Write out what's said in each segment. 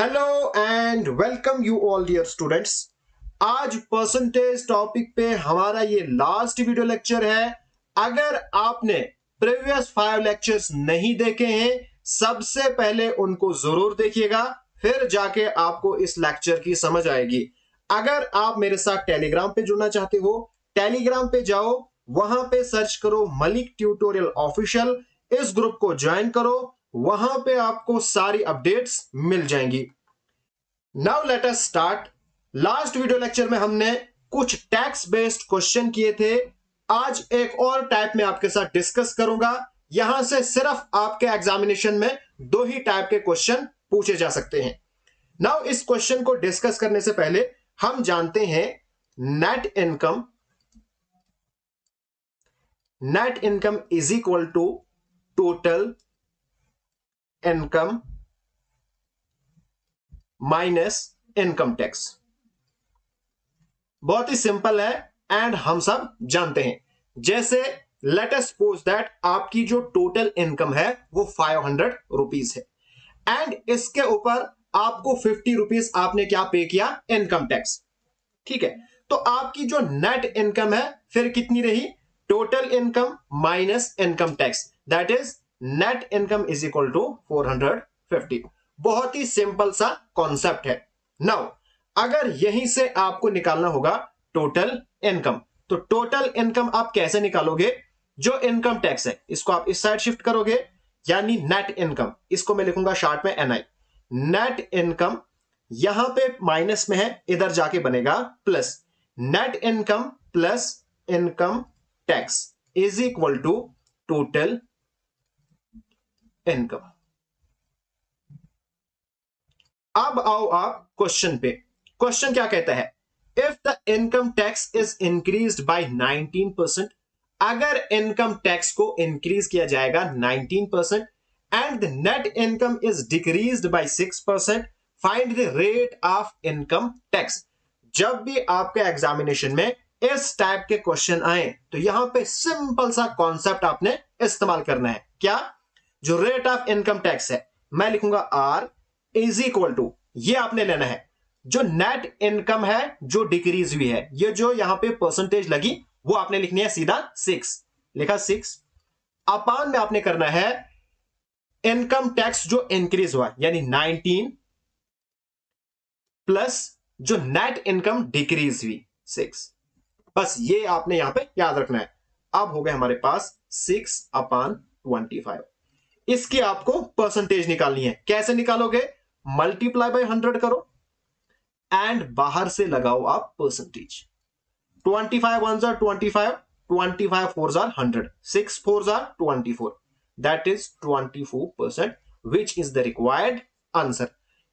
Hello and welcome you all dear students. आज percentage topic पे हमारा ये लास्ट वीडियो लेक्चर है। अगर आपने प्रीवियस 5 लेक्चर्स नहीं देखे हैं, सबसे पहले उनको जरूर देखिएगा, फिर जाके आपको इस लेक्चर की समझ आएगी। अगर आप मेरे साथ टेलीग्राम पे जुड़ना चाहते हो, टेलीग्राम पे जाओ, वहां पे सर्च करो मलिक ट्यूटोरियल ऑफिशियल, इस ग्रुप को ज्वाइन करो, वहां पे आपको सारी अपडेट्स मिल जाएंगी। Now let us start. Last video lecture में हमने कुछ टैक्स बेस्ड क्वेश्चन किए थे। आज एक और टाइप में आपके साथ डिस्कस करूंगा। यहां से सिर्फ आपके एग्जामिनेशन में 2 ही टाइप के क्वेश्चन पूछे जा सकते हैं। नाउ इस क्वेश्चन को डिस्कस करने से पहले हम जानते हैं net income. Net income is equal to total income minus income tax. बहुत ही सिंपल है एंड हम सब जानते हैं। जैसे लेट अस सपोज दैट आपकी जो टोटल इनकम है वो 500 रुपीज है एंड इसके ऊपर आपको 50 रुपीज आपने क्या पे किया, इनकम टैक्स। ठीक है, तो आपकी जो नेट इनकम है फिर कितनी रही, total income minus income tax, that is net income is equal to 450। बहुत ही सिंपल सा कॉन्सेप्ट है। नाउ अगर यहीं से आपको निकालना होगा टोटल इनकम, तो टोटल इनकम आप कैसे निकालोगे, जो इनकम टैक्स है इसको आप इस साइड शिफ्ट करोगे, यानी नेट इनकम, इसको मैं लिखूंगा शॉर्ट में एनआई। नेट इनकम यहां पे माइनस में है, इधर जाके बनेगा plus. Net income plus income tax is equal to total income. अब आओ आप क्वेश्चन पे। क्वेश्चन क्या कहता है, if the income tax is increased by 19%, अगर इनकम टैक्स को इंक्रीज किया जाएगा 19% and the net income is decreased by 6%, find the rate of income tax. जब भी आपके एग्जामिनेशन में इस टाइप के क्वेश्चन आए तो यहां पे सिंपल सा कॉन्सेप्ट आपने इस्तेमाल करना है। क्या, जो रेट ऑफ इनकम टैक्स है मैं लिखूंगा आर इज इक्वल टू, ये आपने लेना है जो नेट इनकम है जो डिक्रीज हुई है, ये जो यहां पे परसेंटेज लगी वो आपने लिखनी है सीधा 6, लिखा 6 अपान में आपने करना है इनकम टैक्स जो इंक्रीज हुआ यानी 19 प्लस जो नेट इनकम डिक्रीज हुई 6। बस ये आपने यहां पे याद रखना है। अब हो गए हमारे पास 6 अपान 25। इसकी आपको परसेंटेज निकालनी है। कैसे निकालोगे, मल्टीप्लाई बाय 100 करो एंड बाहर से लगाओ आप percentage. 25 1s are 25, 25 4s are 100, 6 4s are 24, that is 24%, which is the required answer।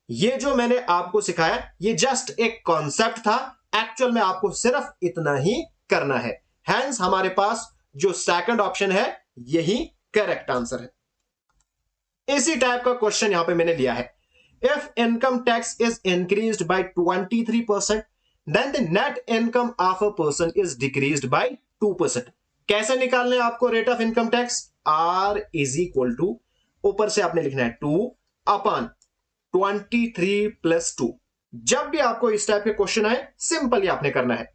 ये जो मैंने आपको सिखाया ये जस्ट एक कॉन्सेप्ट था, एक्चुअल में आपको सिर्फ इतना ही करना है। हैंस हमारे पास जो सेकंड ऑप्शन है यही करेक्ट आंसर है। इसी टाइप का क्वेश्चन यहां पे मैंने लिया है, if income tax is increased by 23% then the net income of a person is decreased by 2%। कैसे निकालने आपको rate of income tax, R is equal to, ऊपर से आपने लिखना है 2 अपान 23 प्लस 2। जब भी आपको इस टाइप के क्वेश्चन आए सिंपल ही आपने करना है।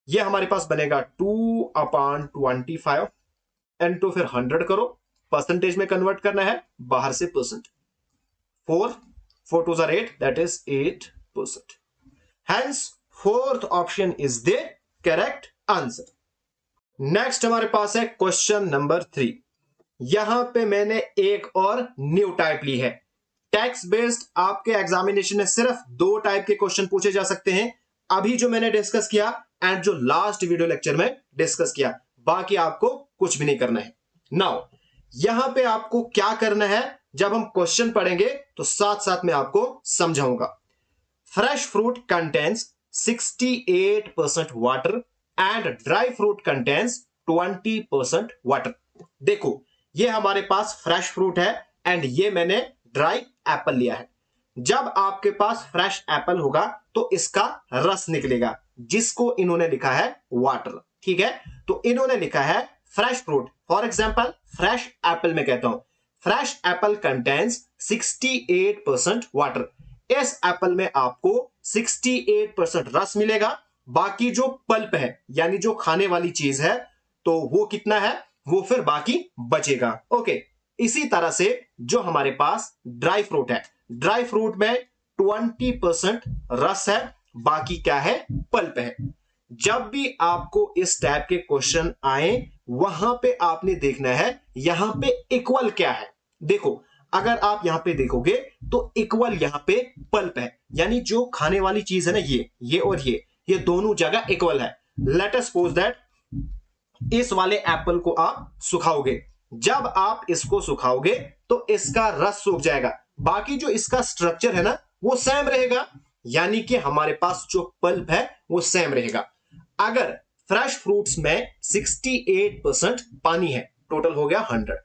यह हमारे पास बनेगा 2 अपान 25 इनटू फिर 100 करो, परसेंटेज में कन्वर्ट करना है, बाहर से percent. 4 4 2s are 8, that is 8%। Hence fourth option is the correct answer। Next हमारे पास है क्वेश्चन नंबर 3। यहां पे मैंने एक और न्यू टाइप ली है। टैक्स बेस्ड आपके एग्जामिनेशन में सिर्फ 2 टाइप के क्वेश्चन पूछे जा सकते हैं, अभी जो मैंने डिस्कस किया एंड जो लास्ट वीडियो लेक्चर में डिस्कस किया, बाकी आपको कुछ भी नहीं करना है। नाउ यहां पे आपको क्या करना है, जब हम क्वेश्चन पढ़ेंगे तो साथ साथ में आपको समझाऊंगा। Fresh fruit contains 68% water and dry fruit contains 20% water. देखो ये हमारे पास फ्रेश फ्रूट है एंड ये मैंने ड्राई एप्पल लिया है। जब आपके पास फ्रेश एप्पल होगा तो इसका रस निकलेगा, जिसको इन्होंने लिखा है वाटर। ठीक है, तो इन्होंने लिखा है fresh fruit, for example fresh Apple में कहता हूं फ्रेश एप्पल कंटेन्स 68% वाटर। इस एप्पल में आपको 68% रस मिलेगा, बाकी जो पल्प है यानी जो खाने वाली चीज है तो वो कितना है, वो फिर बाकी बचेगा। ओके, इसी तरह से जो हमारे पास ड्राई फ्रूट है, ड्राई फ्रूट में 20% रस है, बाकी क्या है, पल्प है। जब भी आपको इस टाइप के क्वेश्चन आए वहां पे आपने देखना है यहां पे इक्वल क्या है। देखो अगर आप यहां पे देखोगे तो इक्वल यहां पे पल्प है, यानी जो खाने वाली चीज है ना, ये और ये दोनों जगह इक्वल है। लेट अस सपोज दैट इस वाले एप्पल को आप सुखाओगे, जब आप इसको सुखाओगे तो इसका रस सूख जाएगा, बाकी जो इसका स्ट्रक्चर है ना वो सेम रहेगा, यानी कि हमारे पास जो पल्प है वो सेम रहेगा। अगर फ्रेश फ्रूट्स में 68% पानी है, टोटल हो गया 100,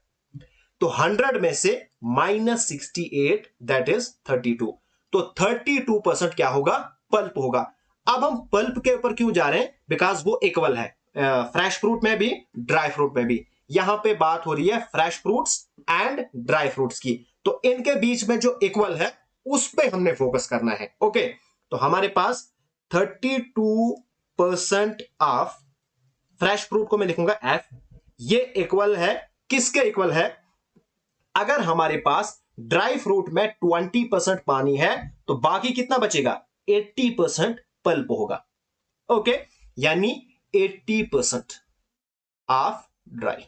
तो 100 में से -68 दैट इज 32, तो 32% क्या होगा, पल्प होगा। अब हम पल्प के ऊपर क्यों जा रहे हैं, बिकॉज वो इक्वल है फ्रेश फ्रूट में भी ड्राई फ्रूट में भी। यहां पे बात हो रही है fresh fruits and dry fruits की, तो इनके बीच में जो इक्वल है उस पे हमने फोकस करना है। ओके, तो हमारे पास 32% ऑफ फ्रेश फ्रूट को मैं लिखूंगा एफ, ये इक्वल है किसके इक्वल है, अगर हमारे पास ड्राई फ्रूट में 20% पानी है तो बाकी कितना बचेगा, 80% पल्प होगा। ओके, यानी 80% ऑफ ड्राई,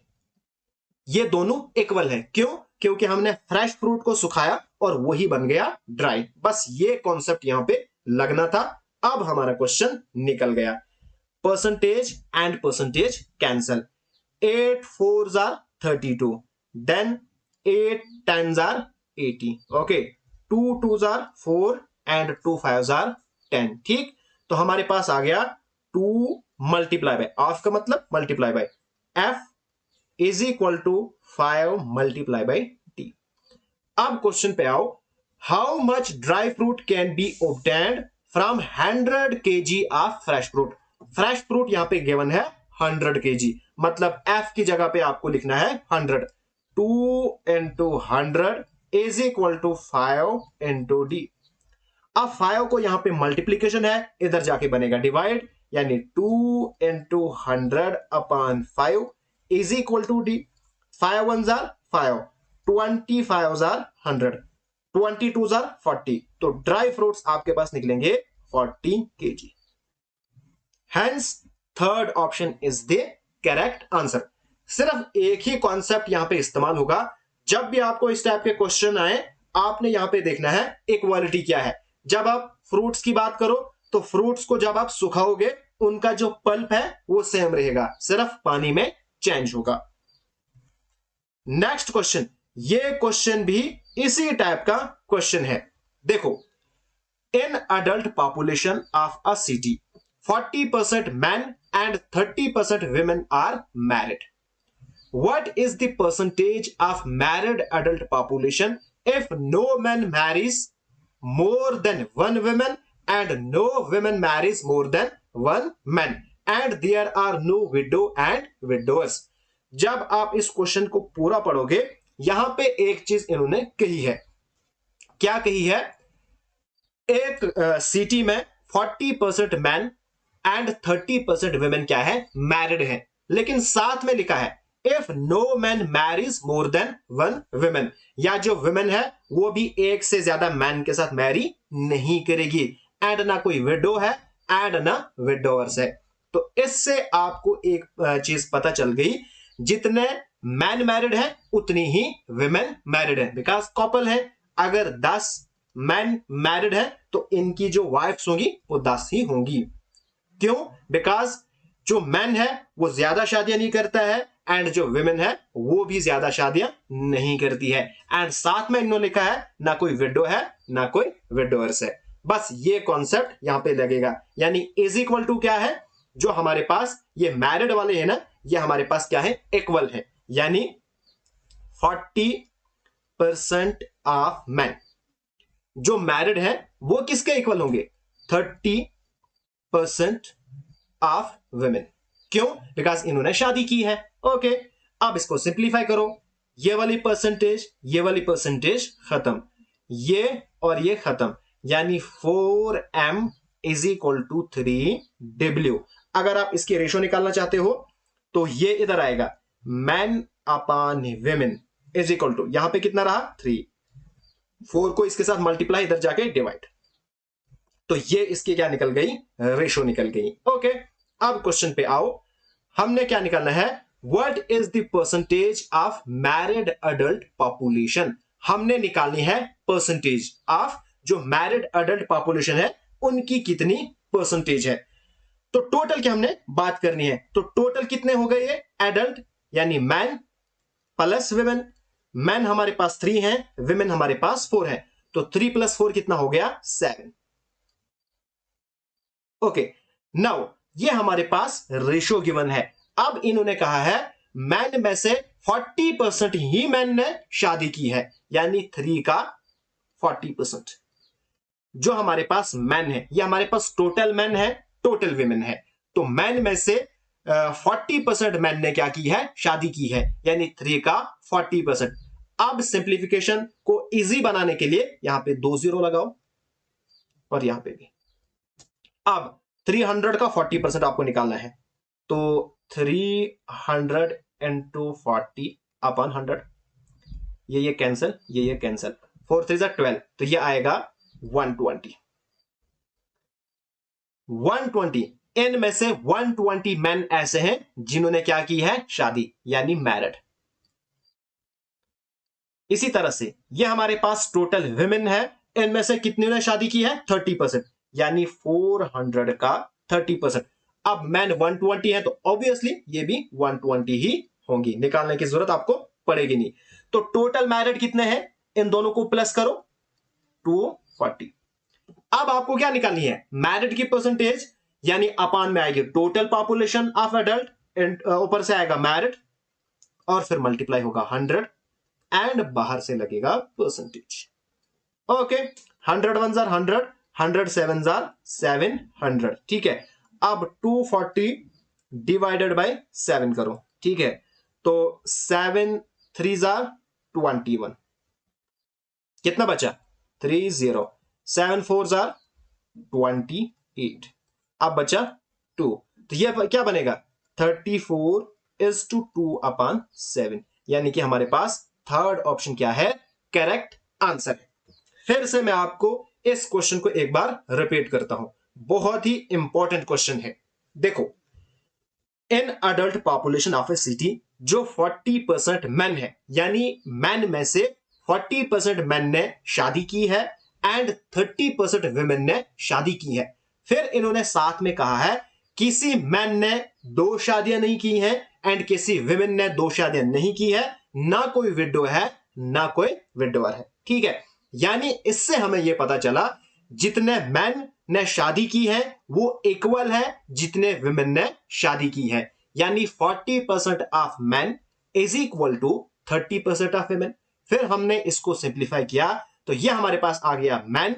ये दोनों इक्वल है। क्यों, क्योंकि हमने फ्रेश फ्रूट को सुखाया और वही बन गया ड्राई। बस ये कॉन्सेप्ट यहां पे लगना था। अब हमारा क्वेश्चन निकल गया। Percentage and percentage cancel, 8 4s are 32, then 8 10s are 80, okay, 2 2s are 4 and 2 5s are 10। ठीक, तो हमारे पास आ गया 2 मल्टीप्लाई बाय, ऑफ का मतलब multiply by, F is equal to 5 multiply by T. अब क्वेश्चन पे आओ, how much dry fruit can be obtained from 100 kg of fresh fruit. Fresh fruit यहां पे गिवन है 100 kg, मतलब एफ की जगह पे आपको लिखना है 100, 2 into 100 is equal to 5 into D. अब 5 को यहां पे मल्टीप्लीकेशन है, इधर जाके बनेगा डिवाइड, यानी 2 into 100 upon 5 is equal to D. 5 1s are 5, 25s are 100, 22s are 40, तो ड्राई फ्रूट्स आपके पास निकलेंगे 40 kg। Hence, third option is the correct answer. सिर्फ एक ही कॉन्सेप्ट यहां पे इस्तेमाल होगा, जब भी आपको इस टाइप के क्वेश्चन आए आपने यहां पे देखना है इक्वालिटी क्या है। जब आप फ्रूट्स की बात करो तो फ्रूट्स को जब आप सुखाओगे उनका जो पल्प है वो सेम रहेगा, सिर्फ पानी में चेंज होगा। नेक्स्ट क्वेश्चन, ये क्वेश्चन भी इसी टाइप का क्वेश्चन है। देखो, in adult population of a city 40% men and 30% women are married. What is the percentage of married adult population if no man marries more than one woman and no women marries more than one man and there are no widow and widowers? जब आप इस question को पूरा पढ़ोगे यहां पे एक चीज इन्होंने कही है। क्या कही है, एक सिटी में 40% मैन एंड 30% वुमेन क्या है, मैरिड है, लेकिन साथ में लिखा है if no man marries more than one women, या जो वुमेन है वो भी एक से ज्यादा मैन के साथ मैरी नहीं करेगी, एंड ना कोई विडो है एंड ना विडोवर्स है। तो इससे आपको एक चीज पता चल गई, जितने मैन मैरिड है उतनी ही वुमेन मैरिड है, बिकॉज कपल है। अगर 10 मैन मैरिड है तो इनकी जो वाइफ्स होंगी वो 10 ही होंगी। क्यों, बिकॉज जो मैन है वो ज्यादा शादियां नहीं करता है एंड जो विमेन है वो भी ज्यादा शादियां नहीं करती है, एंड साथ में इन्होंने लिखा है ना कोई विडो है ना कोई विडोवर्स है। बस ये कॉन्सेप्ट यहां पे लगेगा, यानी इज इक्वल टू क्या है, जो हमारे पास ये मैरिड वाले है ना, ये हमारे पास क्या है, इक्वल है, यानी 40% ऑफ मैन जो मैरिड है वो किसके इक्वल होंगे, 30% ऑफ वुमेन। क्यों, बिकॉज इन्होंने शादी की है। ओके, अब इसको सिंप्लीफाई करो, ये वाली परसेंटेज खत्म, ये और ये खत्म, यानी 4m is equal to 3w। अगर आप इसकी रेशो निकालना चाहते हो तो ये इधर आएगा man upon women is equal to, यहां पे कितना रहा 3, 4 को इसके साथ मल्टीप्लाई, इधर जाके डिवाइड, तो ये इसकी क्या निकल गई, रेशो निकल गई। ओके, अब क्वेश्चन पे आओ, हमने क्या निकालना है, what is the percentage of married adult population. हमने निकालनी है परसेंटेज ऑफ जो मैरिड अडल्ट पॉपुलेशन है उनकी कितनी परसेंटेज है। तो टोटल क्या हमने बात करनी है, तो टोटल कितने हो गए ये एडल्ट यानी मैन प्लस विमेन। मैन हमारे पास 3 है, विमेन हमारे पास 4 है, तो 3 + 4 कितना हो गया 7। ओके, नाउ ये हमारे पास रेशो गिवन है। अब इन्होंने कहा है मैन में से 40% ही मैन ने शादी की है, यानी 3 का 40%। जो हमारे पास मैन है, ये हमारे पास टोटल मैन है, टोटल विमेन है, तो मैन में से 40% मैन ने क्या की है, शादी की है, यानी 3 का 40%। अब सिंप्लीफिकेशन को इजी बनाने के लिए यहां पे 2 0 लगाओ और यहां पे भी। अब 300 का 40% आपको निकालना है, तो 300 × 40 अपॉन 100, ये कैंसिल, ये कैंसिल, 4 3 12, तो ये आएगा 120। 120 इनमें से 120 मैन ऐसे हैं जिन्होंने क्या की है, शादी, यानी मैरिड। इसी तरह से ये हमारे पास टोटल विमेन है, इनमें से कितने ने शादी की है, 30%, यानी 400 का 30%। अब मैन 120 है तो ऑब्वियसली ये भी 120 ही होंगी, निकालने की जरूरत आपको पड़ेगी नहीं। तो टोटल मैरिड कितने हैं, इन दोनों को प्लस करो, 240। अब आपको क्या निकालनी है, मैरिड की परसेंटेज, यानी अपान में आएगी टोटल पॉपुलेशन ऑफ एडल्ट, ऊपर से आएगा मैरिड और फिर मल्टीप्लाई होगा 100 एंड बाहर से लगेगा परसेंटेज। ओके, 100 1 100, 100 7 700, ठीक है। अब 240 डिवाइडेड बाय 7 करो, ठीक है, तो 7 3 21, कितना बचा 30, 7 4 28, अब बचा 2, तो ये क्या बनेगा 34:2/7, यानी कि हमारे पास थर्ड ऑप्शन क्या है, करेक्ट आंसर है। फिर से मैं आपको इस क्वेश्चन को एक बार रिपीट करता हूं, बहुत ही इंपॉर्टेंट क्वेश्चन है। देखो, in adult population of A city जो 40% मैन है, यानी मैन में से 40% मैन ने शादी की है एंड 30% विमेन ने शादी की है। फिर इन्होंने साथ में कहा है किसी मैन ने 2 शादियां नहीं की हैं एंड किसी विमेन ने 2 शादियां नहीं की है, ना कोई विडो है ना कोई विडोअर है, ठीक है। यानी इससे हमें यह पता चला जितने मैन ने शादी की है वो इक्वल है जितने विमेन ने शादी की है, यानी 40% of man is equal to 30% of women. फिर हमने इसको सिंप्लीफाई किया तो ये हमारे पास आ गया मैन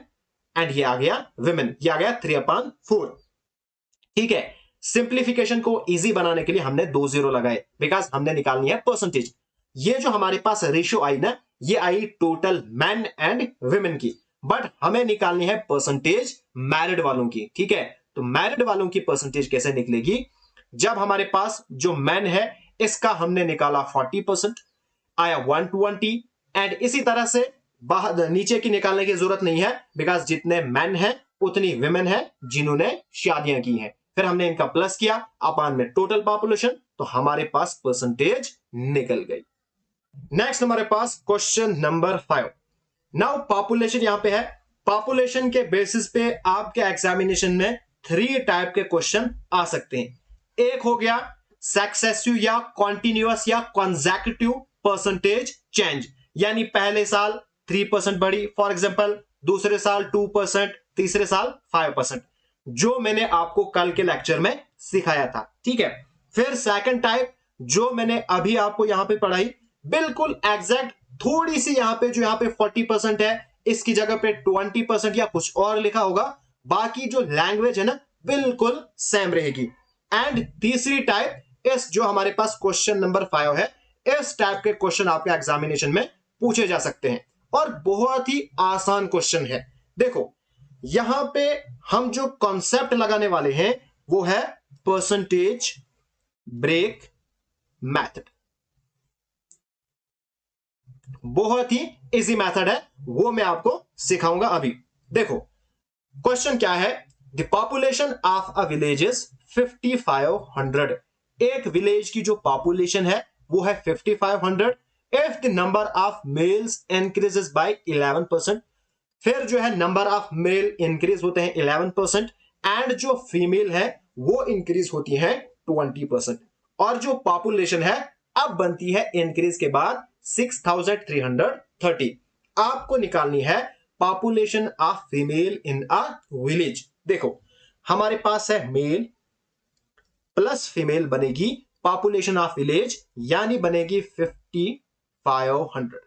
एंड ये आ गया विमेन, ये आ गया 3/4, ठीक है। सिंप्लीफिकेशन को इजी बनाने के लिए हमने 2 0 लगाए, बिकॉज हमने निकालनी है परसेंटेज। ये जो हमारे पास रेशियो आई ना, ये आई टोटल मैन एंड विमेन की, बट हमें निकालनी है परसेंटेज मैरिड वालों की, ठीक है। तो मैरिड वालों की परसेंटेज कैसे निकलेगी, जब हमारे पास जो मैन है इसका हमने निकाला 40%, आया 120, एंड इसी तरह से बाहर नीचे की निकालने की जरूरत नहीं है, बिकॉज जितने मैन है उतनी विमेन है जिन्होंने शादियां की हैं। फिर हमने इनका प्लस किया अपान में टोटल पॉपुलेशन, तो हमारे पास परसेंटेज निकल गई। नेक्स्ट हमारे पास क्वेश्चन नंबर 5। नाउ पॉपुलेशन यहां पे है, पॉपुलेशन के बेसिस पे आपके एग्जामिनेशन में 3 टाइप के क्वेश्चन आ सकते हैं। एक हो गया सक्सेसिव या कॉन्टिन्यूअस या कॉन्सेक्यूटिव परसेंटेज चेंज, यानी पहले साल 3% बढ़ी फॉर एग्जांपल, दूसरे साल 2%, तीसरे साल 5%, जो मैंने आपको कल के लेक्चर में सिखाया था, ठीक है। फिर सेकंड टाइप जो मैंने अभी आपको यहां पे पढ़ाई, बिल्कुल एग्जैक्ट, थोड़ी सी यहां पे जो यहां पे 40% है इसकी जगह पे 20% या कुछ और लिखा होगा, बाकी जो लैंग्वेज है ना बिल्कुल सेम रहेगी। एंड तीसरी टाइप इस जो हमारे पास क्वेश्चन नंबर 5 है, इस टाइप के क्वेश्चन आपके एग्जामिनेशन में पूछे जा सकते हैं और बहुत ही आसान क्वेश्चन है। देखो, यहां पे हम जो कॉन्सेप्ट लगाने वाले हैं वो है परसेंटेज ब्रेक मेथड। बहुत ही इजी मेथड है, वो मैं आपको सिखाऊंगा अभी। देखो क्वेश्चन क्या है, the population of a village is 5500। एक विलेज की जो पॉपुलेशन है वो है 5500। If the number of males increases by 11%, फिर जो है नंबर ऑफ मेल इंक्रीज होते हैं 11%, एंड जो फीमेल है वो इंक्रीज होती है 20%, और जो पॉपुलेशन है अब बनती है इंक्रीज के बाद 6330। आपको निकालनी है population of female in a village. देखो हमारे पास है मेल प्लस फीमेल बनेगी पॉपुलेशन ऑफ विलेज, यानी बनेगी 5500।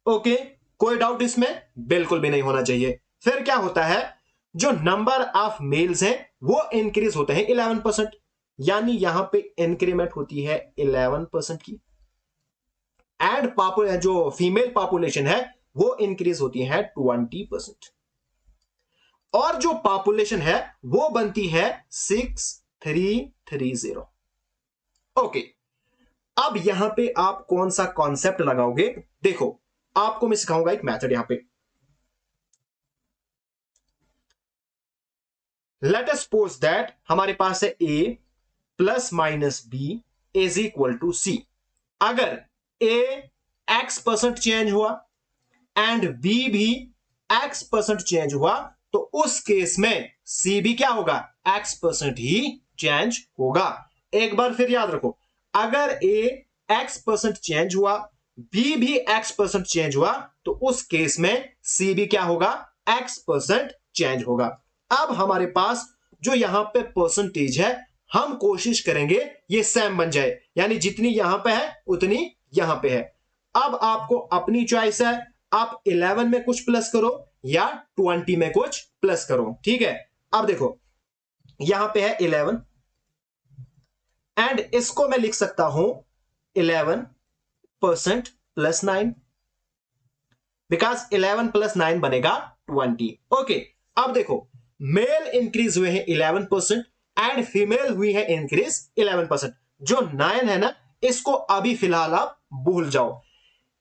ओके, कोई डाउट इसमें बिल्कुल भी नहीं होना चाहिए। फिर क्या होता है, जो नंबर ऑफ मेल्स हैं वो इंक्रीज होते हैं 11%, यानी यहां पे इंक्रीमेंट होती है 11% की, एंड जो फीमेल पॉपुलेशन है वो इंक्रीज होती है 20%, और जो पॉपुलेशन है वो बनती है 6330। ओके, अब यहां पे आप कौन सा कॉन्सेप्ट लगाओगे, देखो आपको मैं सिखाऊंगा एक मेथड। यहां पे लेट अस सपोज दैट हमारे पास है a plus minus B is equal to C. अगर a x% चेंज हुआ एंड b भी x% चेंज हुआ, तो उस केस में c भी क्या होगा, x% ही चेंज होगा। एक बार फिर याद रखो, अगर a x% चेंज हुआ, b भी x% चेंज हुआ, तो उस केस में c भी क्या होगा, x% चेंज होगा। अब हमारे पास जो यहां पे परसेंटेज है, हम कोशिश करेंगे ये सेम बन जाए, यानी जितनी यहां पे है उतनी यहां पे है। अब आपको अपनी चॉइस है, आप 11 में कुछ प्लस करो या 20 में कुछ प्लस करो, ठीक है। अब देखो यहां पे है 11, एंड इसको मैं लिख सकता हूं 11% प्लस 9, बिकॉज 11 प्लस 9 बनेगा 20। ओके, अब देखो मेल इंक्रीज हुए हैं 11% एंड फीमेल हुई है इंक्रीज 11%। जो 9 है ना, इसको अभी फिलहाल आप भूल जाओ।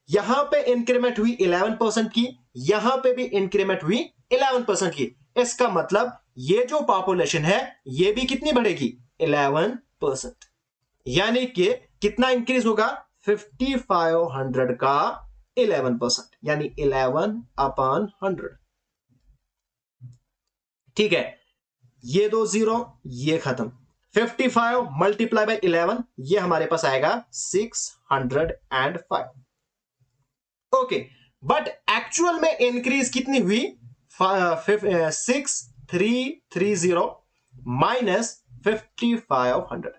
यहां पे इंक्रीमेंट हुई 11% की, यहां पे भी इंक्रीमेंट हुई 11% की। इसका मतलब ये जो पॉपुलेशन है ये भी कितनी बढ़ेगी, 11%, यानी कि कितना इंक्रीज होगा, 5500 का 11%, यानी 11/100। ठीक है, ये दो जीरो, ये खत्म। 55 मल्टीप्लाई बाय 11, ये हमारे पास आएगा 605। ओके, बट एक्चुअल में इंक्रीज कितनी हुई, 6330 माइनस 5500,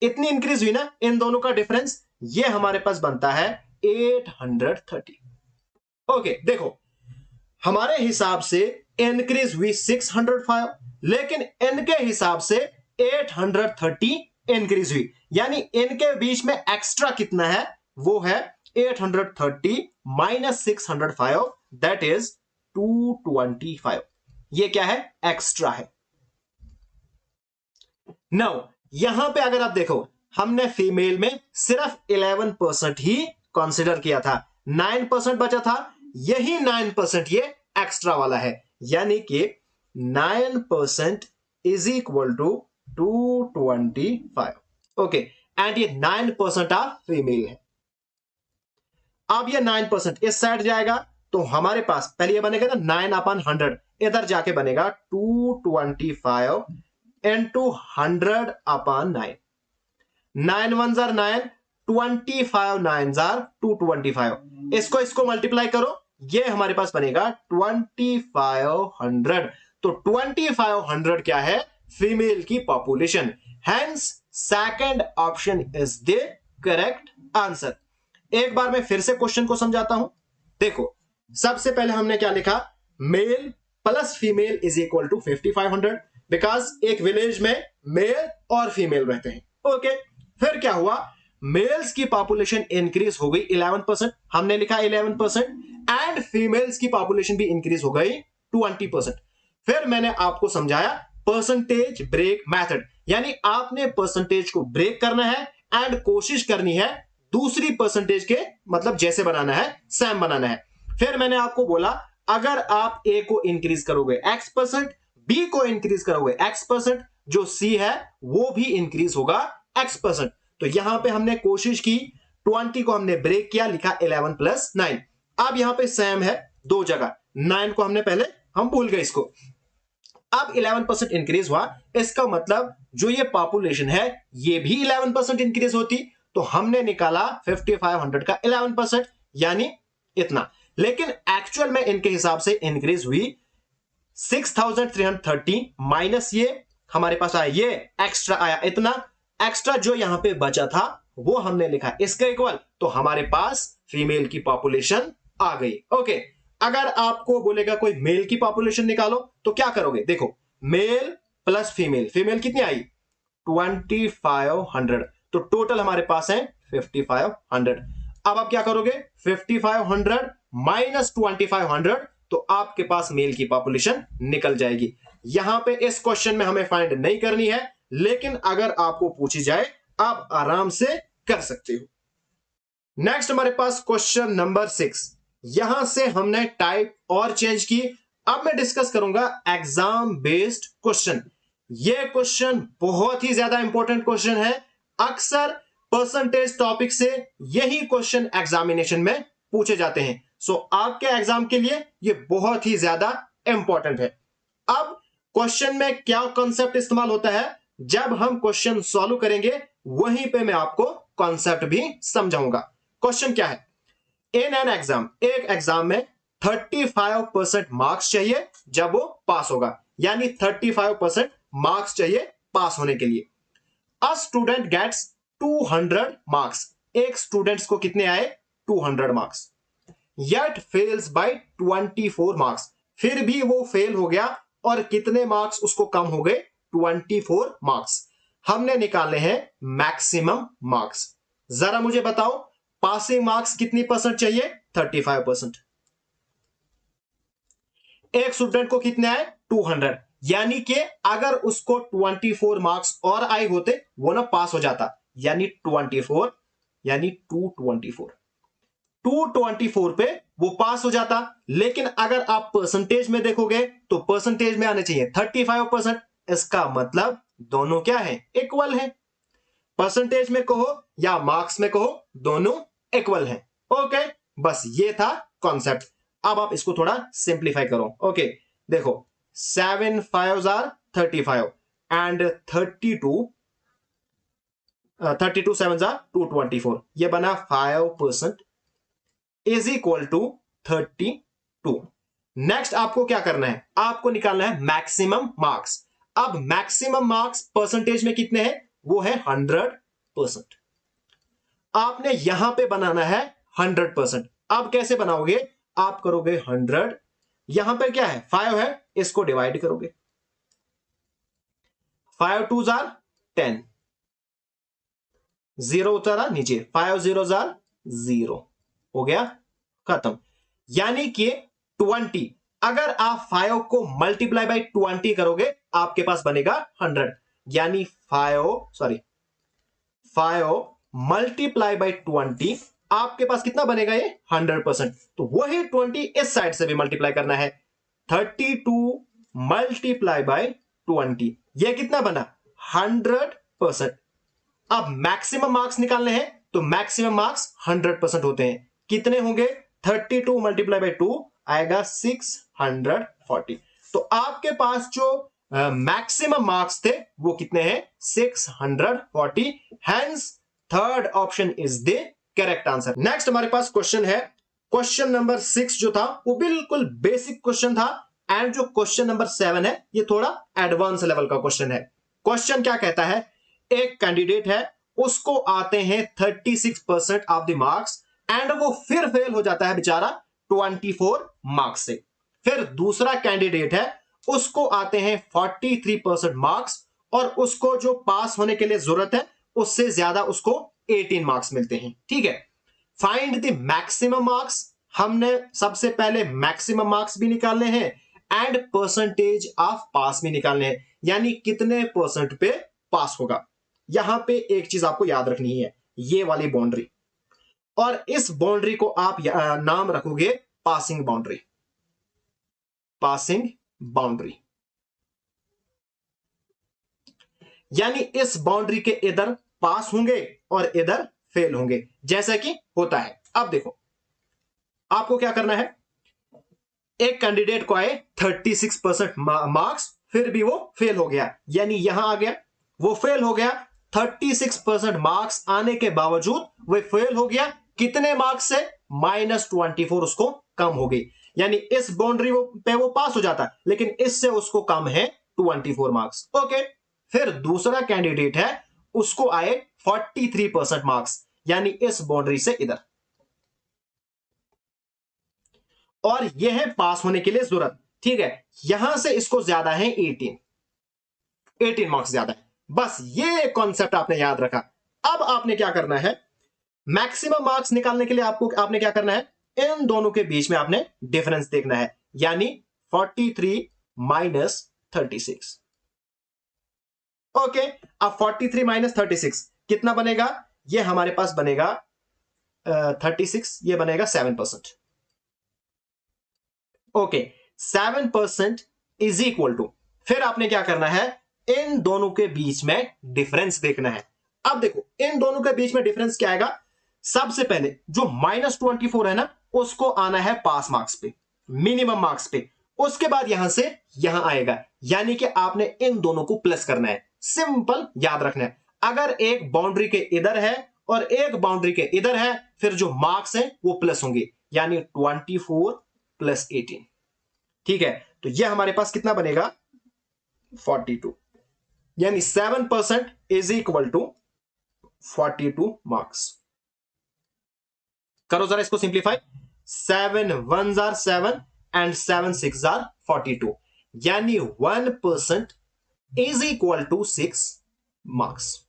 इतनी इंक्रीज हुई ना। इन दोनों का डिफरेंस ये हमारे पास बनता है 830। ओके, देखो हमारे हिसाब से इंक्रीज हुई 605, लेकिन इनके हिसाब से 830 इंक्रीज हुई, यानी इनके बीच में एक्स्ट्रा कितना है, वो है 830 माइनस 605, दैट इज 225। ये क्या है, एक्स्ट्रा है। नाउ यहां पे अगर आप देखो, हमने फीमेल में सिर्फ 11% ही कंसिडर किया था, 9% बचा था, यही 9% ये एक्स्ट्रा वाला है, यानी कि 9% is equal to 225। Okay, and ये 9% ऑफ फीमेल है। अब ये 9% इस साइड जाएगा, तो हमारे पास पहले ये बनेगा ना 9/100, इधर जाके बनेगा 225 इंटू 100/9। 9 1 जार 9, 25 9 जार 225, इसको मल्टीप्लाई करो, ये हमारे पास बनेगा 2500। तो 2500 क्या है, फीमेल की population, hence second option is the correct answer. एक बार मैं फिर से क्वेश्चन को समझाता हूं। देखो सबसे पहले हमने क्या लिखा, male plus female is equal to 5500, because एक विलेज में मेल और फीमेल रहते हैं। ओके, फिर क्या हुआ, मेल्स की पॉपुलेशन इंक्रीज हो गई 11%, हमने लिखा 11%, एंड फीमेल्स की पॉपुलेशन भी इंक्रीज हो गई 20%। फिर मैंने आपको समझाया परसेंटेज ब्रेक मेथड, यानी आपने परसेंटेज को ब्रेक करना है एंड कोशिश करनी है दूसरी परसेंटेज के मतलब जैसे बनाना है, सेम बनाना है। फिर मैंने आपको बोला अगर आप ए को इंक्रीज करोगे x%, बी को इंक्रीज करोगे x%, जो सी है वो भी इंक्रीज होगा x%। तो यहां पे हमने कोशिश की, 20 को हमने ब्रेक किया, लिखा 11 + 9। अब यहां पे सेम है दो जगह, 9 को हमने पहले हम भूल गए इसको, अब 11% इंक्रीज हुआ, इसका मतलब जो ये पॉपुलेशन है ये भी 11% इंक्रीज होती, तो हमने निकाला 5500 का 11%, यानी इतना। लेकिन एक्चुअल में इनके हिसाब से इंक्रीज हुई 6330 माइनस ये हमारे पास आया, ये एक्स्ट्रा आया इतना, एक्स्ट्रा जो यहां पे बचा था वो हमने लिखा इसका इक्वल, तो हमारे पास फीमेल की पॉपुलेशन आ गई। ओके, अगर आपको बोलेगा कोई मेल की पॉपुलेशन निकालो तो क्या करोगे, देखो मेल प्लस फीमेल, फीमेल कितनी आई 2500, तो टोटल हमारे पास है 5500। अब आप क्या करोगे 5500 माइनस 2500, तो आपके पास मेल की पॉपुलेशन निकल जाएगी। यहां पे इस क्वेश्चन में हमें फाइंड नहीं करनी है, लेकिन अगर आपको पूछी जाए आप आराम से कर सकते हो। नेक्स्ट हमारे पास क्वेश्चन नंबर 6, यहां से हमने टाइप और चेंज की। अब मैं डिस्कस करूंगा एग्जाम बेस्ड क्वेश्चन। यह क्वेश्चन बहुत ही ज्यादा इंपॉर्टेंट क्वेश्चन है, अक्सर परसेंटेज टॉपिक से यही क्वेश्चन एग्जामिनेशन में पूछे जाते हैं। सो आपके एग्जाम के लिए यह बहुत ही ज्यादा इंपॉर्टेंट है। अब क्वेश्चन में क्या कॉन्सेप्ट इस्तेमाल होता है, जब हम क्वेश्चन सॉल्व करेंगे वहीं पे मैं आपको कॉन्सेप्ट भी समझाऊंगा। क्वेश्चन क्या है, इन एन एग्जाम, एक एग्जाम में 35% मार्क्स चाहिए जब वो पास होगा, यानी 35% मार्क्स चाहिए पास होने के लिए। अ स्टूडेंट गेट्स 200 मार्क्स, एक स्टूडेंट्स को कितने आए 200 marks, yet fails by 24 marks, फिर भी वो फेल हो गया और कितने मार्क्स उसको कम हो गए 24 मार्क्स। हमने निकाले हैं मैक्सिमम मार्क्स। जरा मुझे बताओ पासिंग मार्क्स कितनी परसेंट चाहिए 35%, एक स्टूडेंट को कितने आए 200, यानी कि अगर उसको 24 मार्क्स और आए होते वो ना पास हो जाता, यानी 24 यानी 224 पे वो पास हो जाता। लेकिन अगर आप परसेंटेज में देखोगे तो परसेंटेज में आने चाहिए 35%, इसका मतलब दोनों क्या है इक्वल है, परसेंटेज में कहो या मार्क्स में कहो दोनों इक्वल है। ओके, बस ये था कॉन्सेप्ट। अब आप इसको थोड़ा सिंप्लीफाई करो। ओके, देखो 7 5s are 35 and 32 7s are 224, ये बना 5% इज इक्वल टू 32। नेक्स्ट आपको क्या करना है, आपको निकालना है मैक्सिमम मार्क्स। अब मैक्सिमम मार्क्स परसेंटेज में कितने हैं, वो है 100%। आपने यहां पे बनाना है 100%। अब कैसे बनाओगे, आप करोगे 100, यहां पे क्या है 5 है, इसको डिवाइड करोगे, 5 2s are 10, 0 उतारा नीचे, 5 0s are 0, हो गया खत्म। यानी कि 20, अगर आप 5 को मल्टीप्लाई बाय 20 करोगे आपके पास बनेगा 100, यानी 5 मल्टीप्लाई बाय 20 आपके पास कितना बनेगा ये 100%। तो वही 20 इस साइड से भी मल्टीप्लाई करना है, 32 मल्टीप्लाई बाय 20, ये कितना बना 100%। अब मैक्सिमम मार्क्स निकालने हैं तो मैक्सिमम मार्क्स 100% होते हैं, कितने होंगे 32 मल्टीप्लाई बाय 2 आएगा 640। तो आपके पास जो मैक्सिमम मार्क्स थे वो कितने हैं 640, hence third option is the correct answer. Next हमारे पास क्वेश्चन है, क्वेश्चन नंबर 6 जो था वो बिल्कुल बेसिक क्वेश्चन था, एंड जो क्वेश्चन नंबर 7 है ये थोड़ा एडवांस लेवल का क्वेश्चन है। क्वेश्चन क्या कहता है, एक कैंडिडेट है उसको आते हैं 36% ऑफ द मार्क्स एंड वो फिर फेल हो जाता है बेचारा 24 मार्क्स से। फिर दूसरा कैंडिडेट है उसको आते हैं 43% मार्क्स और उसको जो पास होने के लिए जरूरत है उससे ज्यादा उसको 18 मार्क्स मिलते हैं। ठीक है, फाइंड द मैक्सिमम मार्क्स, हमने सबसे पहले मैक्सिमम मार्क्स भी निकालने हैं एंड परसेंटेज ऑफ पास भी निकालने हैं, यानी कितने परसेंट पे पास होगा। यहां पे एक चीज आपको याद रखनी है, ये वाली बाउंड्री, और इस बाउंड्री को आप नाम रखोगे पासिंग बाउंड्री। पासिंग बाउंड्री यानी इस बाउंड्री के इधर पास होंगे और इधर फेल होंगे, जैसा कि होता है। अब देखो आपको क्या करना है, एक कैंडिडेट को आए 36% मार्क्स, फिर भी वो फेल हो गया, यानी यहां आ गया वो फेल हो गया। 36% मार्क्स आने के बावजूद वो फेल हो गया, कितने मार्क्स से, -24 उसको कम हो गई, यानी इस बाउंड्री पे वो पास हो जाता, लेकिन इससे उसको कम है 24 मार्क्स। ओके, फिर दूसरा कैंडिडेट है, उसको आए 43% मार्क्स, यानी इस बाउंड्री से इधर, और यह है पास होने के लिए जरूरत, ठीक है। यहां से इसको ज्यादा है 18 मार्क्स ज्यादा है। बस ये कॉन्सेप्ट आपने याद रखा। अब आपने क्या करना है, मैक्सिमम मार्क्स निकालने के लिए आपने क्या करना है, इन दोनों के बीच में आपने डिफरेंस देखना है, यानी 43 माइनस 36। ओके, अब 43 माइनस 36 कितना बनेगा, ये हमारे पास बनेगा 36, ये बनेगा 7%। ओके, 7% इज इक्वल टू, फिर आपने क्या करना है, इन दोनों के बीच में डिफरेंस देखना है। अब देखो इन दोनों के बीच में डिफरेंस क्या आएगा, सबसे पहले जो -24 है ना, उसको आना है पास मार्क्स पे, मिनिमम मार्क्स पे, उसके बाद यहां से यहां आएगा, यानी कि आपने इन दोनों को प्लस करना है। सिंपल याद रखना है, अगर एक बाउंड्री के इधर है और एक बाउंड्री के इधर है, फिर जो मार्क्स है वो प्लस होंगे, यानी 24 प्लस 18, ठीक है। तो यह हमारे पास कितना बनेगा, 42, यानी 7% इज इक्वल टू 42 मार्क्स। करो जरा इसको simplify, 7 1s are 7 and 7 6s are 42, यानी 1% is equal to 6 marks.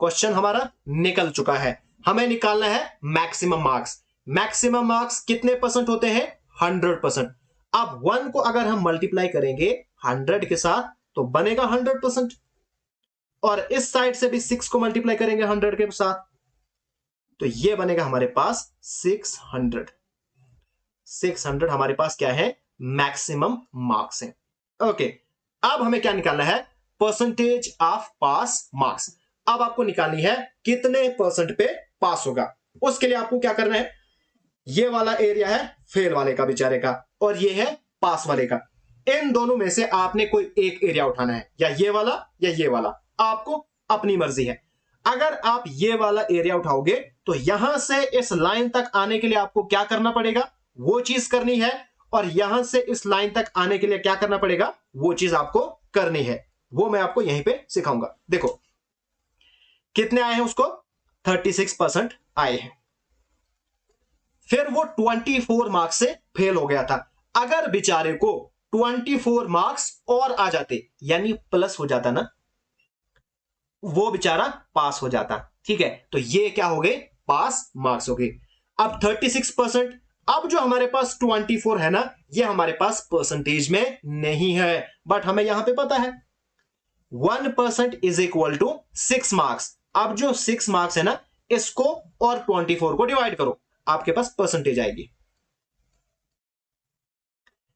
Question हमारा निकल चुका है, हमें निकालना है मैक्सिमम मार्क्स। मैक्सिमम मार्क्स कितने परसेंट होते हैं, 100%। अब 1 को अगर हम मल्टीप्लाई करेंगे 100 के साथ तो बनेगा 100%, और इस साइड से भी 6 को मल्टीप्लाई करेंगे 100 के साथ तो ये बनेगा हमारे पास 600 हमारे पास क्या है, मैक्सिमम मार्क्स है। ओके, अब हमें क्या निकालना है, परसेंटेज ऑफ पास मार्क्स। अब आपको निकालनी है कितने परसेंट पे पास होगा। उसके लिए आपको क्या करना है, ये वाला एरिया है फेल वाले का बेचारे का, और ये है पास वाले का, इन दोनों में से आपने कोई एक एरिया उठाना है, या ये वाला या ये वाला, आपको अपनी मर्जी है। अगर आप ये वाला एरिया उठाओगे तो यहां से इस लाइन तक आने के लिए आपको क्या करना पड़ेगा, वो चीज करनी है, और यहां से इस लाइन तक आने के लिए क्या करना पड़ेगा, वो चीज आपको करनी है, वो मैं आपको यहीं पे सिखाऊंगा। देखो कितने आए हैं, उसको 36% आए हैं, फिर वो 24 मार्क्स से फेल हो गया था। अगर बेचारे को 24 मार्क्स और आ जाते, यानी प्लस हो जाता ना, वो बेचारा पास हो जाता, ठीक है। तो ये क्या हो गए, पास मार्क्स हो गए। अब 36%, अब जो हमारे पास 24 है ना, ये हमारे पास परसेंटेज में नहीं है, बट हमें यहां पे पता है 1% इज इक्वल टू 6 मार्क्स। अब जो 6 मार्क्स है ना, इसको और 24 को डिवाइड करो, आपके पास परसेंटेज आएगी।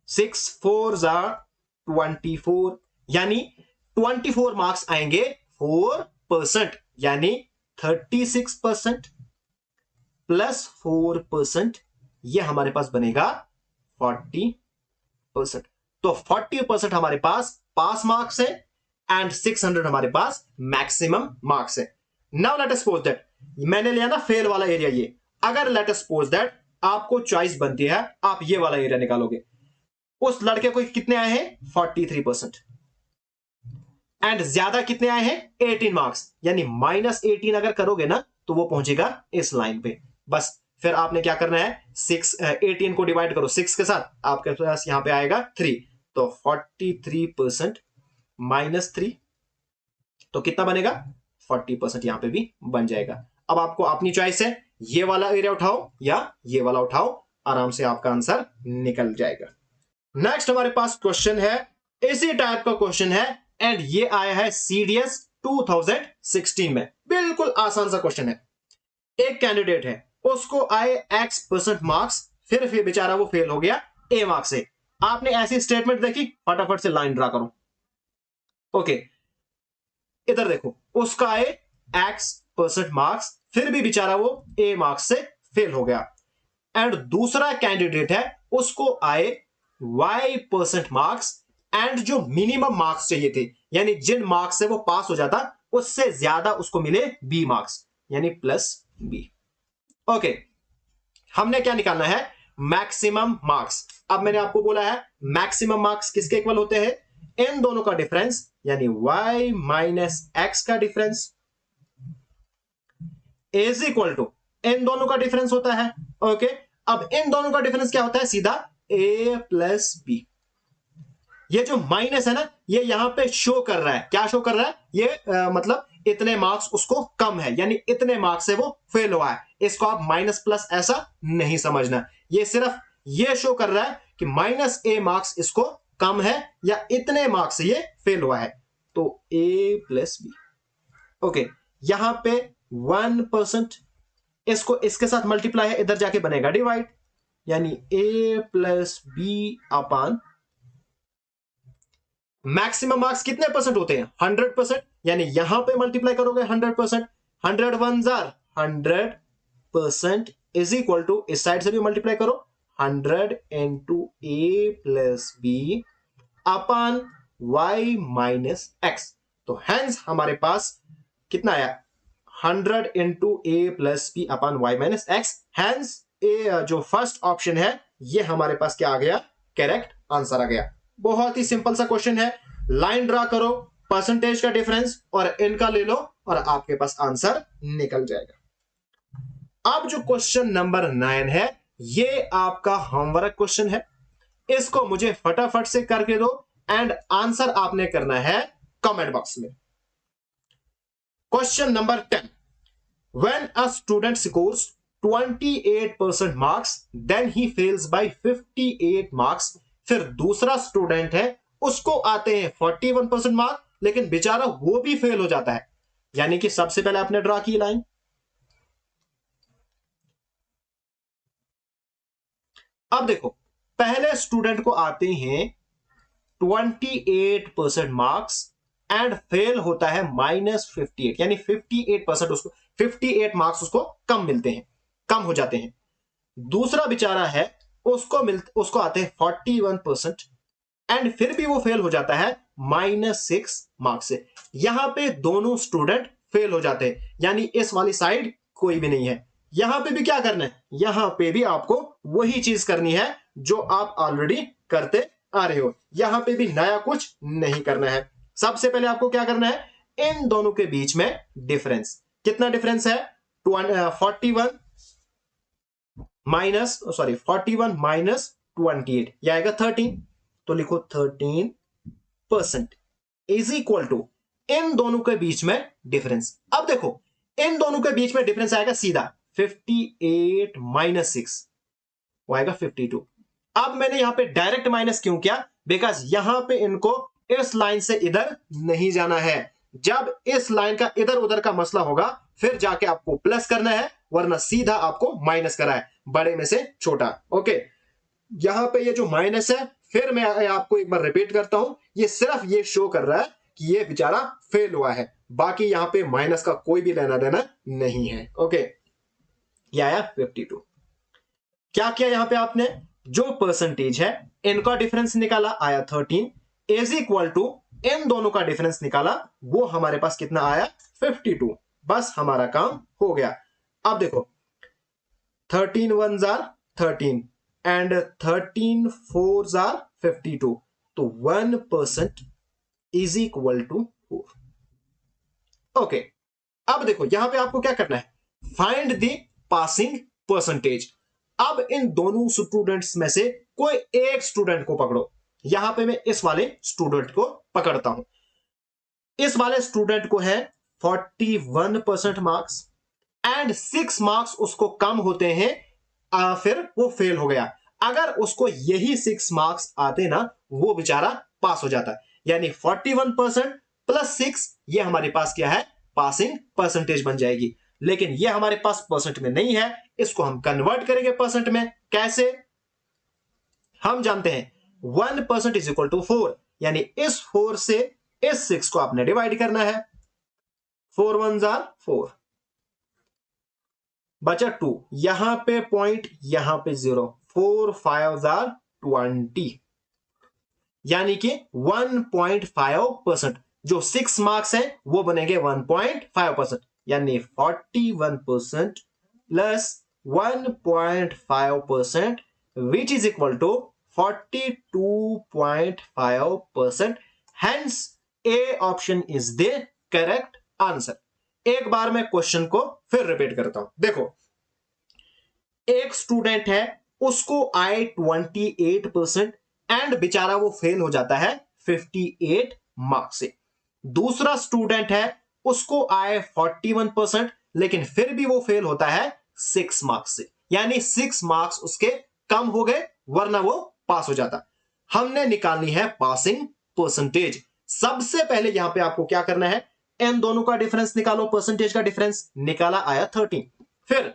6 4s are 24, यानी 24 मार्क्स आएंगे 4%, यानी 36% प्लस 4%, यह हमारे पास बनेगा 40%। तो 40% हमारे पास पास मार्क्स है एंड 600 हमारे पास मैक्सिमम मार्क्स है। Now let us suppose that, मैंने लिया ना फेल वाला एरिया ये, अगर लेट अस सपोज दैट आपको चॉइस बनती है, आप ये वाला एरिया निकालोगे, उस लड़के को कितने आए हैं, 43%, एंड ज्यादा कितने आए हैं, 18 मार्क्स, यानी -18 अगर करोगे ना तो वो पहुंचेगा इस लाइन पे। बस फिर आपने क्या करना है, 18 को डिवाइड करो 6 के साथ, आपके पास यहां पे आएगा 3, तो 43% -3, तो कितना बनेगा, 40% यहां पे भी बन जाएगा। अब आपको अपनी चॉइस है, ये वाला एरिया उठाओ या ये वाला उठाओ, आराम से आपका आंसर निकल जाएगा। नेक्स्ट हमारे पास क्वेश्चन है, इसी टाइप का क्वेश्चन है एंड ये आया है CDS 2016 में। बिल्कुल आसान सा क्वेश्चन है। एक कैंडिडेट है, उसको आए X% मार्क्स, फिर बेचारा वो फेल हो गया A मार्क्स से। आपने ऐसी स्टेटमेंट देखी? फटाफट से लाइन ड्रा करो। ओके, इधर देखो, उसका आए X% मार्क्स, फिर भी बेचारा वो A मार्क्स से फेल हो गया। एंड दूसरा कैंडिडेट है, उसको आए Y% मार्क्स एंड जो मिनिमम मार्क्स चाहिए थे, यानी जिन मार्क्स से वो पास हो जाता उससे ज्यादा उसको मिले B मार्क्स, यानी +B। ओके, हमने क्या निकालना है? Maximum marks. अब मैंने आपको बोला है मैक्सिमम मार्क्स किसके इक्वल होते हैं? इन दोनों का डिफरेंस, यानी y माइनस x का डिफरेंस इज इक्वल टू इन दोनों का डिफरेंस होता है। ओके, अब इन दोनों का डिफरेंस क्या होता है? सीधा a प्लस बी। ये जो माइनस है ना, ये यहां पे शो कर रहा है, क्या शो कर रहा है? ये मतलब इतने मार्क्स उसको कम है, यानी इतने मार्क्स से वो फेल हुआ है। इसको आप माइनस प्लस ऐसा नहीं समझना, ये सिर्फ ये शो कर रहा है कि -a मार्क्स इसको कम है या इतने मार्क्स से ये फेल हुआ है। तो a प्लस बी। ओके, यहां पे 1%, इसको इसके साथ मल्टीप्लाई है, इधर जाके बनेगा डिवाइड, यानी a plus B upon maximum marks कितने परसेंट होते हैं? 100%, यानी यहां पे मल्टीप्लाई करोगे 100%, 100 1 जार 100% इज इक्वल टू, इस साइड से भी मल्टीप्लाई करो, 100 into A plus B upon y minus X. तो हैंस हमारे पास कितना आया? 100 into A plus B upon Y minus X. Hence A जो फर्स्ट ऑप्शन है ये हमारे पास क्या आ गया? करेक्ट आंसर आ गया। बहुत ही सिंपल सा क्वेश्चन है, लाइन ड्रा करो, परसेंटेज का डिफरेंस और इनका ले लो और आपके पास आंसर निकल जाएगा। अब जो क्वेश्चन नंबर 9 है, ये आपका होमवर्क क्वेश्चन है, इसको मुझे फटाफट से करके दो एंड आंसर आपने करना है कमेंट बॉक्स में। Question number 10, when a student scores 28% marks then he fails by 58 marks. फिर दूसरा स्टूडेंट है, उसको आते हैं 41% मार्क, लेकिन बेचारा वो भी फेल हो जाता है। यानी कि सबसे पहले आपने ड्रा की लाइन, अब देखो पहले स्टूडेंट को आते हैं 28% मार्क्स एंड फेल होता है -58, यानी 58% उसको 58 मार्क्स उसको कम मिलते हैं, कम हो जाते हैं। दूसरा बेचारा है, उसको आते हैं 41% एंड फिर भी वो फेल हो जाता है -6 मार्क्स से। यहां पे दोनों स्टूडेंट फेल हो जाते हैं, यानी इस वाली साइड कोई भी नहीं है। यहां पे भी क्या करना है? यहां पे भी आपको वही चीज करनी है जो आप ऑलरेडी करते आ रहे हो, यहां पे भी नया कुछ नहीं करना है। सबसे पहले आपको क्या करना है? इन दोनों के बीच में डिफरेंस, कितना डिफरेंस है? 41 माइनस 28, यह आएगा 13, तो लिखो 13% इज इक्वल टू इन दोनों के बीच में डिफरेंस। अब देखो इन दोनों के बीच में डिफरेंस आएगा सीधा 58 माइनस 6, वो आएगा 52। अब मैंने यहां पे डायरेक्ट माइनस क्यों किया? बिकॉज यहां पे इनको इस लाइन से इधर नहीं जाना है। जब इस लाइन का इधर उधर का मसला होगा फिर जाके आपको प्लस करना है, वरना सीधा आपको माइनस करा है, बड़े में से छोटा। ओके, यहां पे ये जो माइनस है, फिर मैं आपको एक बार रिपीट करता हूं, ये सिर्फ ये शो कर रहा है कि ये बेचारा फेल हुआ है, बाकी यहां पे माइनस का कोई भी लेना देना नहीं है। ओके, ये आया 52। क्या किया यहां पे आपने? जो परसेंटेज है इनका डिफरेंस निकाला, आया 13 इज इक्वल टू इन दोनों का डिफरेंस निकाला, वो हमारे पास कितना आया? 52। बस हमारा काम हो गया। अब देखो 13 1 जार 13 एंड 13 4 जार 52, तो 1% इज इक्वल टू 4। ओके, अब देखो यहां पे आपको क्या करना है? Find the passing percentage. अब इन दोनों स्टूडेंट्स में से कोई एक स्टूडेंट को पकड़ो। यहां पे मैं इस वाले स्टूडेंट को पकड़ता हूं। इस वाले स्टूडेंट को है 41% मार्क्स एंड 6 मार्क्स उसको कम होते हैं, फिर वो फेल हो गया। अगर उसको यही 6 मार्क्स आते ना, वो बेचारा पास हो जाता। यानी 41% प्लस 6 ये हमारे पास क्या है, पासिंग परसेंटेज बन जाएगी। लेकिन ये हमारे पास परसेंट में नहीं है, इसको हम कन्वर्ट करेंगे परसेंट में। कैसे? हम जानते हैं 1% इज इक्वल टू 4, यानी इस 4 से इस 6 को आपने डिवाइड करना है। 4 1 4, बचा 2, यहां पे पॉइंट, यहां पे 0, 4 5 20, यानी कि 1.5%। जो 6 मार्क्स है वो बनेंगे 1.5%, यानी 41% plus 1.5%, which is equal to 42.5%। Hence A option is the correct answer. एक बार मैं क्वेश्चन को फिर रिपीट करता हूं। देखो, एक स्टूडेंट है, उसको आए 28% एंड बेचारा वो फेल हो जाता है 58 मार्क्स से। दूसरा स्टूडेंट है, उसको आए 41%, लेकिन फिर भी वो फेल होता है 6 मार्क्स से, यानी 6 मार्क्स उसके कम हो गए, वरना वो पास हो जाता। हमने निकालनी है पासिंग परसेंटेज। सबसे पहले यहां पे आपको क्या करना है, इन दोनों का डिफरेंस निकालो। परसेंटेज का डिफरेंस निकाला, आया 13। फिर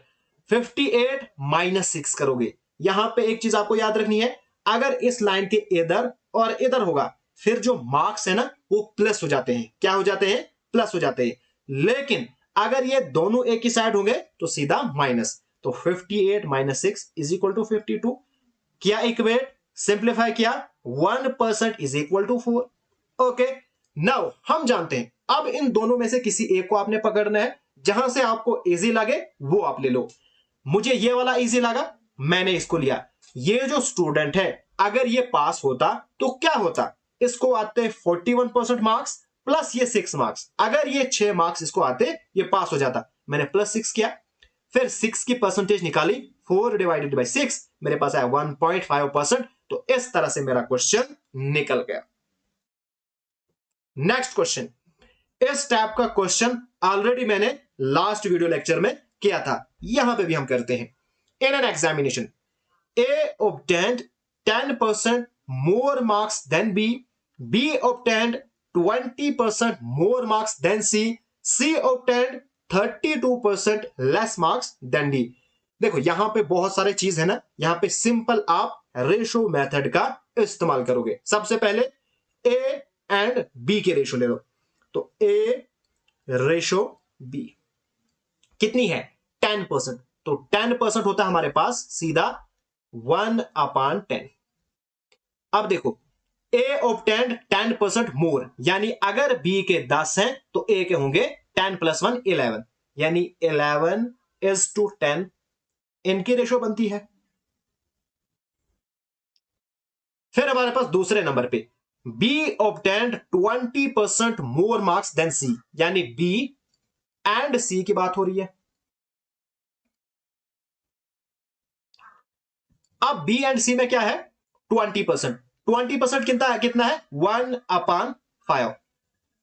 58 माइनस 6 करोगे। यहां पे एक चीज आपको याद रखनी है, अगर इस लाइन के इधर और इधर होगा, फिर जो मार्क्स है ना वो प्लस हो जाते हैं। क्या हो जाते हैं? प्लस हो जाते हैं। लेकिन अगर ये दोनों एक ही साइड होंगे तो सीधा माइनस। तो 58 माइनस 6 इज इक्वल टू 52। किया इक्वेट, सिंप्लीफाई किया, 1% is equal to 4। Okay, now हम जानते हैं, अब इन दोनों में से किसी एक को आपने पकड़ना है। जहां से आपको इजी लगे वो आप ले लो। मुझे ये वाला इजी लगा, मैंने इसको लिया। ये जो स्टूडेंट है, अगर ये पास होता तो क्या होता, इसको आते 41% मार्क्स प्लस ये 6 मार्क्स। अगर ये 6 मार्क्स इसको आते, ये पास हो जाता। मैंने प्लस 6 किया, फिर 6 की परसेंटेज निकाली, 4 डिवाइडेड बाई 6, मेरे पास आया 1.5%। तो इस तरह से मेरा क्वेश्चन निकल गया। नेक्स्ट क्वेश्चन, इस टाइप का क्वेश्चन ऑलरेडी मैंने लास्ट वीडियो लेक्चर में किया था, यहां पे भी हम करते हैं। In an examination A obtained 10% more marks than B. B obtained 20% more marks than C. C obtained 32% less marks than D. देखो यहां पे बहुत सारे चीज है ना, यहां पे सिंपल आप रेशो मेथड का इस्तेमाल करोगे। सबसे पहले A एंड B के रेशो ले लो। तो A रेशो B कितनी है? 10%। तो 10% होता है हमारे पास सीधा 1/10। अब देखो, A obtained 10% मोर, यानी अगर B के 10 हैं तो A के होंगे 10 प्लस 1 11, यानी 11 is to 10, इनकी रेशो बनती है। फिर हमारे पास दूसरे नंबर पे B obtained 20% more marks than C, यानी B एंड C की बात हो रही है। अब B एंड C में क्या है? 20%। 20% कितना है? 1/5।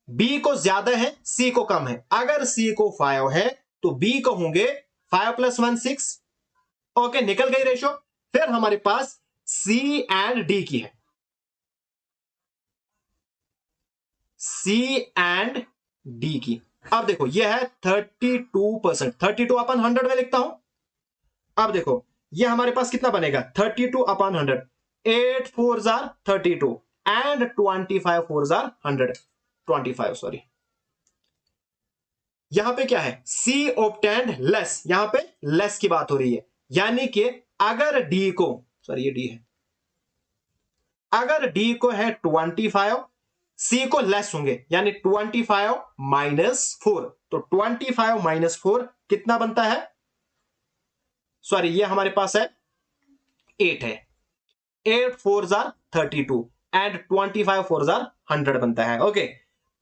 B को ज्यादा है, C को कम है। अगर C को 5 है तो B को होंगे 5 प्लस 1 6। ओके, निकल गई रेशो। फिर हमारे पास C एंड D की है। C एंड D की, अब देखो यह है 32%। 32/100 में लिखता हूं। अब देखो ये हमारे पास कितना बनेगा? 32/100। 8 4 32 एंड 25 4 100, 25 सॉरी। यहां पे क्या है? C obtained लेस, यहां पे लेस की बात हो रही है, यानी कि अगर D को, सॉरी ये D है, अगर D को है 25, C को लेस होंगे, यानी 25 माइनस 4। तो 25 माइनस 4 कितना बनता है? सॉरी ये हमारे पास है 8 है। 8 4 32 एंड 25 4 100 बनता है। ओके,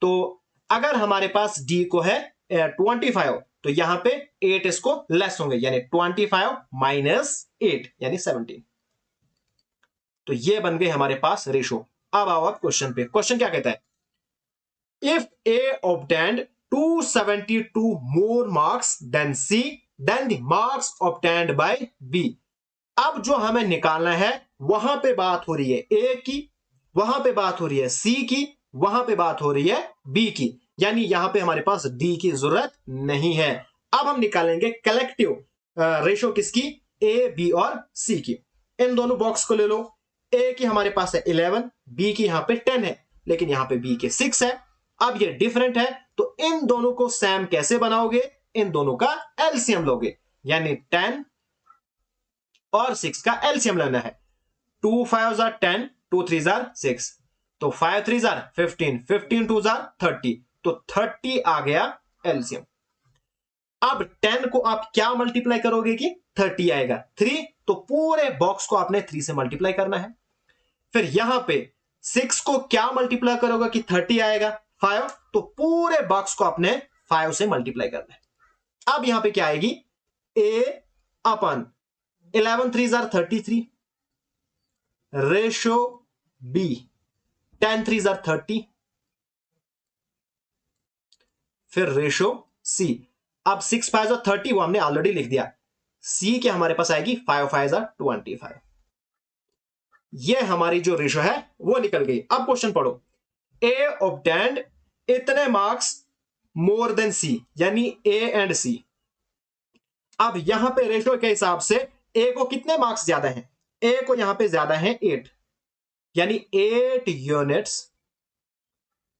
तो अगर हमारे पास D को है 25, तो यहां पे 8 इसको लेस होंगे, यानी 25 माइनस 8 यानी 17। तो ये बन गए हमारे पास रेशो। अब आओ आप क्वेश्चन पे। क्वेश्चन क्या कहता है? If A obtained 272 more marks than C, then the marks obtained by B अब जो हमें निकालना है वहां पे बात हो रही है ए की, वहां पे बात हो रही है सी की, वहां पे बात हो रही है बी की, यानी यहां पे हमारे पास डी की जरूरत नहीं है। अब हम निकालेंगे कलेक्टिव रेशो किसकी, ए बी और सी की। इन दोनों बॉक्स को ले लो, ए की हमारे पास है 11, बी की यहां पे 10 है, लेकिन यहां पे बी के 6 है। अब ये डिफरेंट है, तो इन दोनों को सैम कैसे बनाओगे, इन दोनों का एलसीएम लोगे, यानी 10 और 6 का एलसीएम लेना है। 2 5 are 10, 2 3 are 6, तो 5 3 are 15, 15 2 are 30, तो 30 आ गया एलसीएम। अब 10 को आप क्या मल्टीप्लाई करोगे कि 30 आएगा, 3, तो पूरे बॉक्स को आपने 3 से मल्टीप्लाई करना है। फिर यहां पे 6 को क्या मल्टीप्लाई करोगे कि 30 आएगा, 5, तो पूरे बॉक्स को आपने 5 से मल्टीप्लाई करना है। अब यहां पे क्या आएगी, a upon 11 3 are 33, ratio B 10 3 are 30, फिर रेशो सी, अब 6 5 are 30 वो हमने ऑलरेडी लिख दिया, सी के हमारे पास आएगी 5 5 are 25। ये हमारी जो रेशो है वो निकल गई। अब क्वेश्चन पढ़ो, ए ऑब्टेन्ड इतने मार्क्स मोर देन सी, यानी ए एंड सी। अब यहां पे रेशो के हिसाब से ए को कितने मार्क्स ज्यादा हैं, ए को यहां पे ज्यादा है 8, यानी 8 यूनिट्स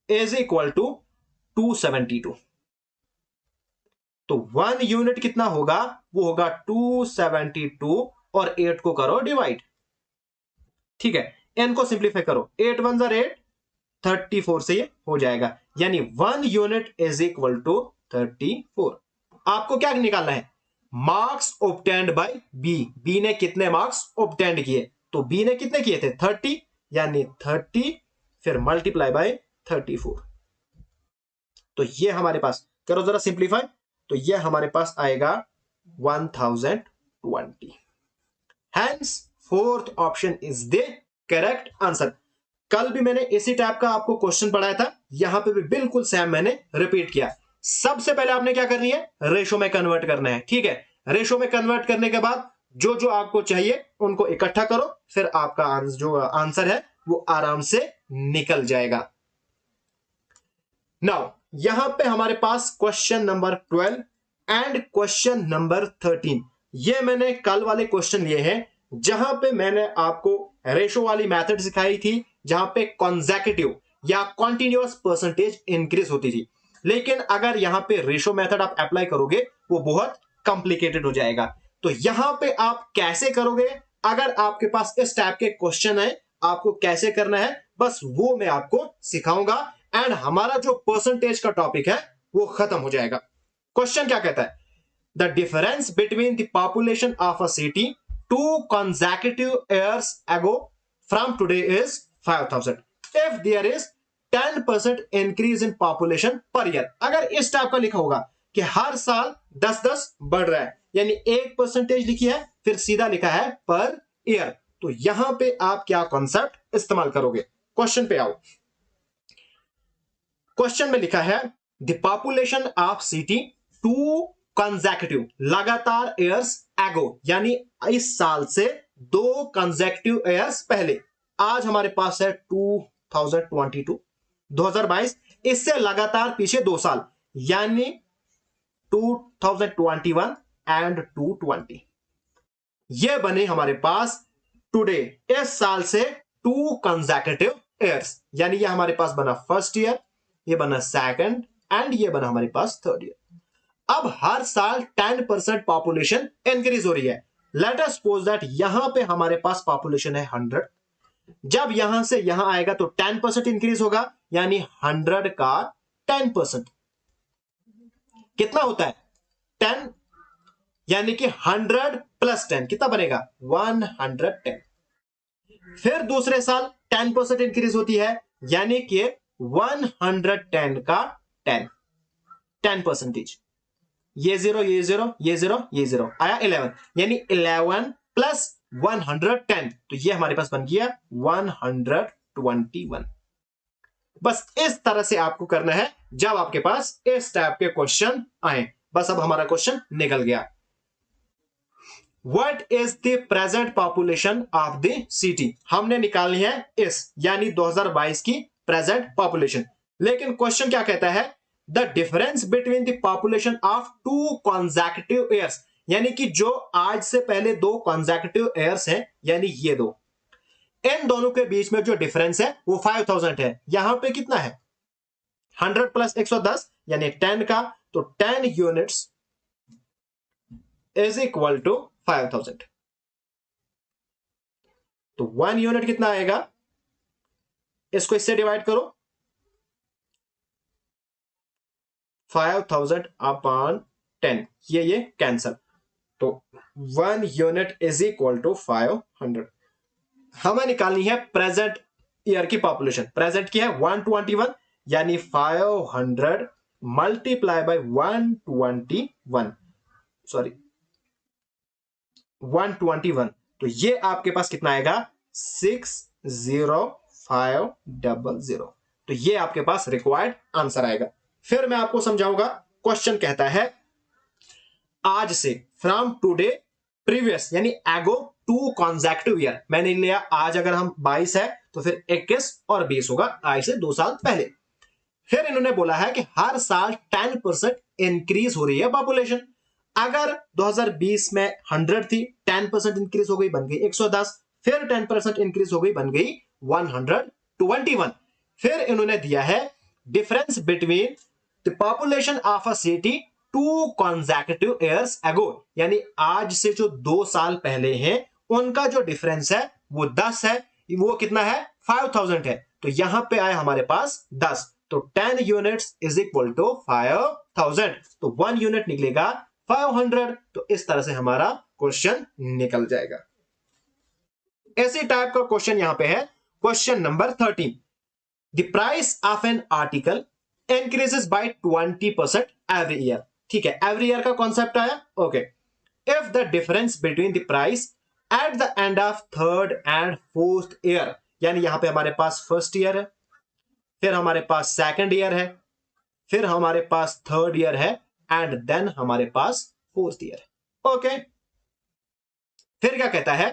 इज इक्वल टू 272। तो 1 यूनिट कितना होगा, वो होगा 272, और 8 को करो डिवाइड, ठीक है, n को सिंप्लीफाई करो, 8 1 8, 34 से ये हो जाएगा, यानी 1 यूनिट इज इक्वल टू 34। आपको क्या निकालना है, marks obtained by B, B ने कितने मार्क्स ऑब्टेन्ड किए, तो बी ने कितने किए थे 30, यानी 30 फिर मल्टीप्लाई बाय 34। तो ये हमारे पास, करो जरा सिंप्लीफाई, तो ये हमारे पास आएगा 1020। Hence fourth option is the correct answer. कल भी मैंने इसी टाइप का आपको क्वेश्चन पढ़ाया था, यहां पे भी बिल्कुल सेम मैंने रिपीट किया। सबसे पहले आपने क्या करनी है, रेशो में कन्वर्ट करना है, ठीक है। रेशो में कन्वर्ट करने के बाद जो जो आपको चाहिए उनको इकट्ठा करो, फिर आपका जो आंसर है वो आराम से निकल जाएगा। नाउ यहां पे हमारे पास question number 12 and question number 13, ये मैंने कल वाले क्वेश्चन लिए हैं, जहां पे मैंने आपको रेशो वाली मेथड सिखाई थी, जहां पे कॉन्सेक्यूटिव या कॉन्टिन्यूअस परसेंटेज इंक्रीज होती थी। लेकिन अगर यहां पे रेशो मेथड आप अप्लाई करोगे वो बहुत कॉम्प्लिकेटेड हो जाएगा। तो यहां पे आप कैसे करोगे, अगर आपके पास इस टाइप के क्वेश्चन है, आपको कैसे करना है, बस वो मैं आपको सिखाऊंगा, एंड हमारा जो परसेंटेज का टॉपिक है वो खत्म हो जाएगा। क्वेश्चन क्या कहता है, the difference between the population of a city 2 consecutive years ago from today is 5000 if there is 10% increase in population per year। अगर इस टाइप का लिखा होगा कि हर साल 10-10 बढ़ रहा है, यानी 1% लिखी है, फिर सीधा लिखा है पर ईयर, तो यहां पे आप क्या कॉन्सेप्ट इस्तेमाल करोगे। क्वेश्चन पे आओ, क्वेश्चन में लिखा है the population of city 2 consecutive लगातार ईयर्स एगो, यानी इस साल से 2 consecutive ईयर्स पहले, आज हमारे पास है 2022 2022, इससे लगातार पीछे 2 साल, यानी 2021 एंड 220, ये बने हमारे पास टुडे, इस साल से 2 consecutive ईयर्स, यानी ये हमारे पास बना फर्स्ट ईयर, ये बना सेकंड, एंड ये बना हमारे पास थर्ड ईयर। अब हर साल 10% पॉपुलेशन इंक्रीज हो रही है। लेट अस सपोज दैट यहां पे हमारे पास पॉपुलेशन है 100, जब यहां से यहां आएगा तो 10% इंक्रीज होगा, यानी 100 का 10% कितना होता है 10, यानी कि 100 प्लस 10 कितना बनेगा 110। फिर दूसरे साल 10% इंक्रीज होती है, यानी कि 110 का 10%, ये 0 ये 0 ये 0 ये 0 आया 11, यानी 11 प्लस 110, तो ये हमारे पास बन गया 121। बस इस तरह से आपको करना है जब आपके पास इस टाइप के क्वेश्चन आए। बस अब हमारा क्वेश्चन निकल गया। What is the present population of the city, हमने निकालनी है इस यानी 2022 की प्रेजेंट पॉपुलेशन। लेकिन क्वेश्चन क्या कहता है, the difference between the population of two consecutive years, यानी कि जो आज से पहले दो कॉन्सेक्यूटिव ईयर्स हैं, यानी ये दो, इन दोनों के बीच में जो डिफरेंस है वो 5000 है। यहां पे कितना है 100 प्लस 110 यानी 10 का, तो 10 यूनिट्स इज इक्वल टू 5000। तो 1 यूनिट कितना आएगा, इसको इससे डिवाइड करो, 5000 अपॉन 10, ये कैंसल, तो 1 यूनिट इज इक्वल टू 500। हमें निकालनी है प्रेजेंट ईयर की पॉपुलेशन, प्रेजेंट की है 121, यानी 500 मल्टीप्लाई बाय 121, सॉरी 121, तो ये आपके पास कितना आएगा 60500, तो ये आपके पास रिक्वायर्ड आंसर आएगा। फिर मैं आपको समझाऊंगा, क्वेश्चन कहता है आज से, फ्रॉम टुडे प्रीवियस यानी एगो टू कॉन्सेक्यूटिव ईयर, मैंने लिया आज अगर हम 22 है तो फिर 21 और 20 होगा आज से 2 साल पहले। फिर इन्होंने बोला है कि हर साल 10% इंक्रीज हो रही है पॉपुलेशन। अगर 2020 में 100 थी, 10% इंक्रीज हो गई बन गई 110, फिर 10% इंक्रीज हो गई बन गई 121। फिर इन्होंने दिया है difference between the population of a city two consecutive years ago, यानी आज से जो 2 साल पहले हैं उनका जो डिफरेंस है वो 10 है, वो कितना है 5000 है, तो यहां पे आए हमारे पास 10, तो 10 यूनिट्स इज इक्वल टू 5000, तो 1 यूनिट निकलेगा 500, तो इस तरह से हमारा क्वेश्चन निकल जाएगा। ऐसे टाइप का क्वेश्चन यहां पे है question number 13, the price of an article increases by 20% every year. ठीक है, एवरी ईयर का कॉन्सेप्ट आया, okay. If the difference between the price at the end of third and fourth year, यानी यहां पे हमारे पास फर्स्ट ईयर है, फिर हमारे पास सेकंड ईयर है, फिर हमारे पास थर्ड ईयर है, एंड देन हमारे पास फोर्थ ईयर है, ओके। फिर क्या कहता है,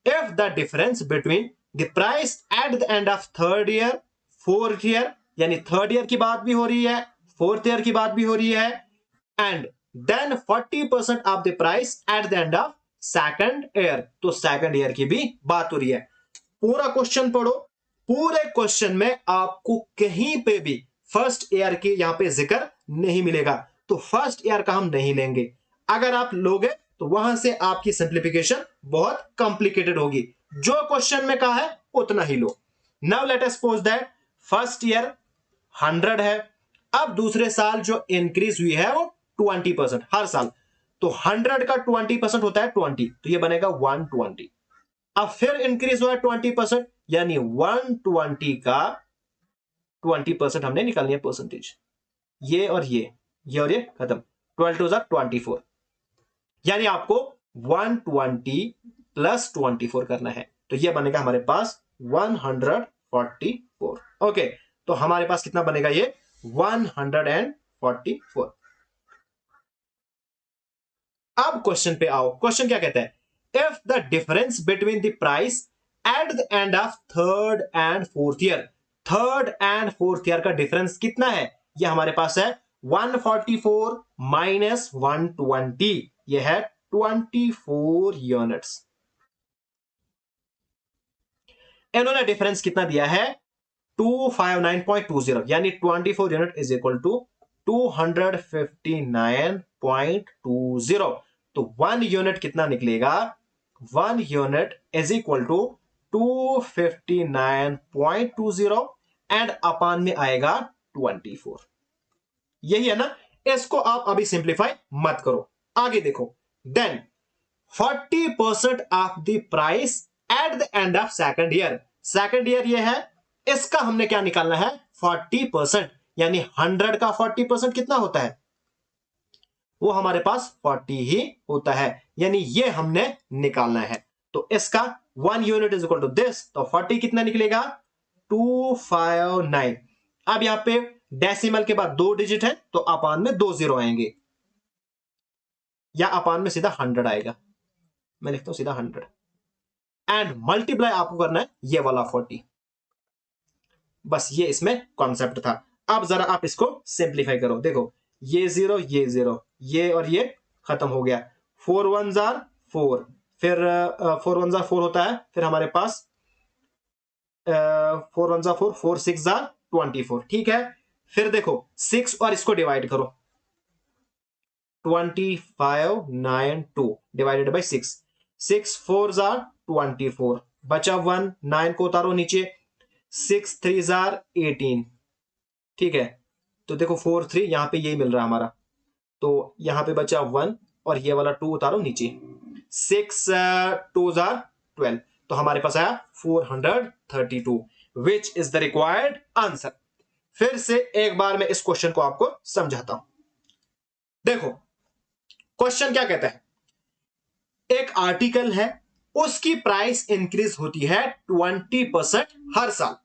if the difference between the price at the end of third year fourth year, यानी थर्ड ईयर की बात भी हो रही है, फोर्थ ईयर की बात भी हो रही है, and then 40% of the price at the end of second year, तो सेकंड ईयर की भी बात हो रही है। पूरा क्वेश्चन पढ़ो, पूरे क्वेश्चन में आपको कहीं पे भी फर्स्ट ईयर की यहां पे जिक्र नहीं मिलेगा, तो फर्स्ट ईयर का हम नहीं लेंगे। अगर आप लोगे तो वहां से आपकी सिंप्लीफिकेशन बहुत कॉम्प्लिकेटेड होगी, जो क्वेश्चन में कहा है उतना ही लो। Now let us suppose that first year 100 है, अब दूसरे साल जो इंक्रीज हुई है वो 20% हर साल, तो 100 का 20% होता है 20, तो ये बनेगा 120। अब फिर इंक्रीज हुआ है 20%, यानी 120 का 20% हमने निकालनी है परसेंटेज, ये और ये और ये खत्म, 12 टू 24, यानी आपको 120 प्लस 24 करना है, तो ये बनेगा हमारे पास 144, ओके। तो हमारे पास कितना बनेगा ये 144। अब क्वेश्चन पे आओ, क्वेश्चन क्या कहता है, if the difference between the price at the end of third and fourth year, third and fourth year का डिफरेंस कितना है, ये हमारे पास है 144 माइनस 120, ये है 24 यूनिट्स। इन्होंने डिफरेंस कितना दिया है 259.20, यानी 24 यूनिट इज इक्वल टू 259.20, तो 1 यूनिट कितना निकलेगा, 1 unit is equal to 259.20 and upon में आएगा 24, यही है ना। इसको आप अभी सिंप्लीफाई मत करो, आगे देखो, then 40% of the price at the end of second year, second year ये है, इसका हमने क्या निकालना है 40%, यानी 100 का 40% कितना होता है, वो हमारे पास 40 ही होता है, यानी ये हमने निकालना है। तो इसका 1 unit is equal to this, तो 40 कितना निकलेगा 259। अब यहां पे डेसिमल के बाद 2 डिजिट है, तो अपान में 2 जीरो आएंगे, या अपान में सीधा 100 आएगा, मैं लिखता हूं सीधा 100 एंड मल्टीप्लाई आपको करना है ये वाला 40। बस ये इसमें कॉन्सेप्ट था। अब जरा आप इसको सिंप्लीफाई करो, देखो ये जीरो ये और ये खत्म हो गया। 4 1 जार 4, फिर 4 1 जार 4 होता है, फिर हमारे पास 4 1 जार 4, 4 6 जार 24, ठीक है। फिर देखो 6 और इसको डिवाइड करो, 25 9 2 डिवाइडेड बाई 6, 6 4 जार 24, बचा 1, 9 को उतारो नीचे, 6 3 जार 18, ठीक है। तो देखो 4 3 यहां पे यही मिल रहा है हमारा, तो यहां पे बचा 1 और ये वाला 2 उतारो नीचे, 6 2 जार 12, तो हमारे पास आया 432 which is the required answer. फिर से एक बार मैं इस क्वेश्चन को आपको समझाता हूं। देखो क्वेश्चन क्या कहता है, एक आर्टिकल है, उसकी प्राइस इंक्रीज होती है 20% हर साल।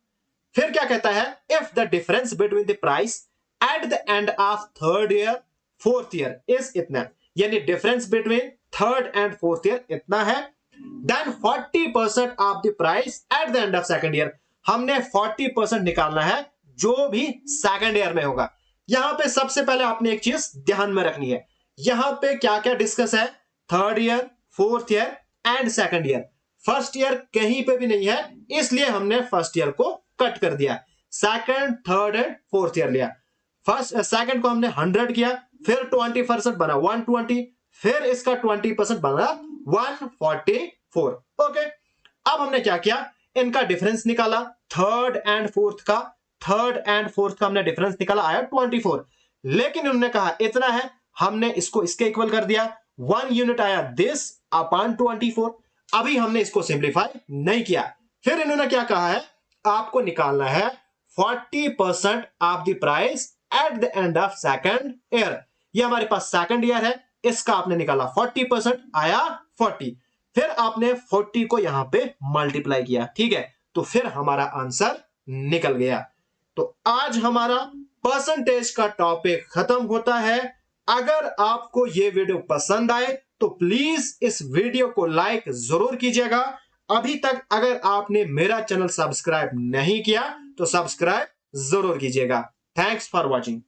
फिर क्या कहता है, if the difference between the price at the end of third year fourth year is इतना, यानी difference between third and fourth year इतना है, then 40% of the price at the end of second year, हमने 40% निकालना है जो भी second year में होगा। यहां पे सबसे पहले आपने एक चीज ध्यान में रखनी है, यहां पे क्या क्या डिस्कस है, third year, fourth year and second year. First year कहीं पे भी नहीं है, इसलिए हमने फर्स्ट ईयर को कट कर दिया, second third and fourth year लिया। फर्स्ट सेकंड को हमने 100 किया, फिर 20% बना 120, फिर इसका 20% बना 144। ओके, अब हमने क्या किया, इनका डिफरेंस निकाला, थर्ड एंड फोर्थ का हमने डिफरेंस निकाला, आया 24। लेकिन उन्होंने कहा इतना है, हमने इसको इसके इक्वल कर दिया, 1 यूनिट आया दिस अपॉन 24। अभी हमने इसको सिंप्लीफाई नहीं किया। फिर इन्होंने क्या कहा है, आपको निकालना है 40% of the price at the end of second year. ये हमारे पास सेकंड ईयर है, इसका आपने निकाला 40%, आया 40। फिर आपने 40 को यहां पे मल्टीप्लाई किया, ठीक है, तो फिर हमारा आंसर निकल गया। तो आज हमारा परसेंटेज का टॉपिक खत्म होता है। अगर आपको ये वीडियो पसंद आए तो प्लीज इस वीडियो को लाइक जरूर कीजिएगा। अभी तक अगर आपने मेरा चैनल सब्सक्राइब नहीं किया तो सब्सक्राइब जरूर कीजिएगा। Thanks for watching.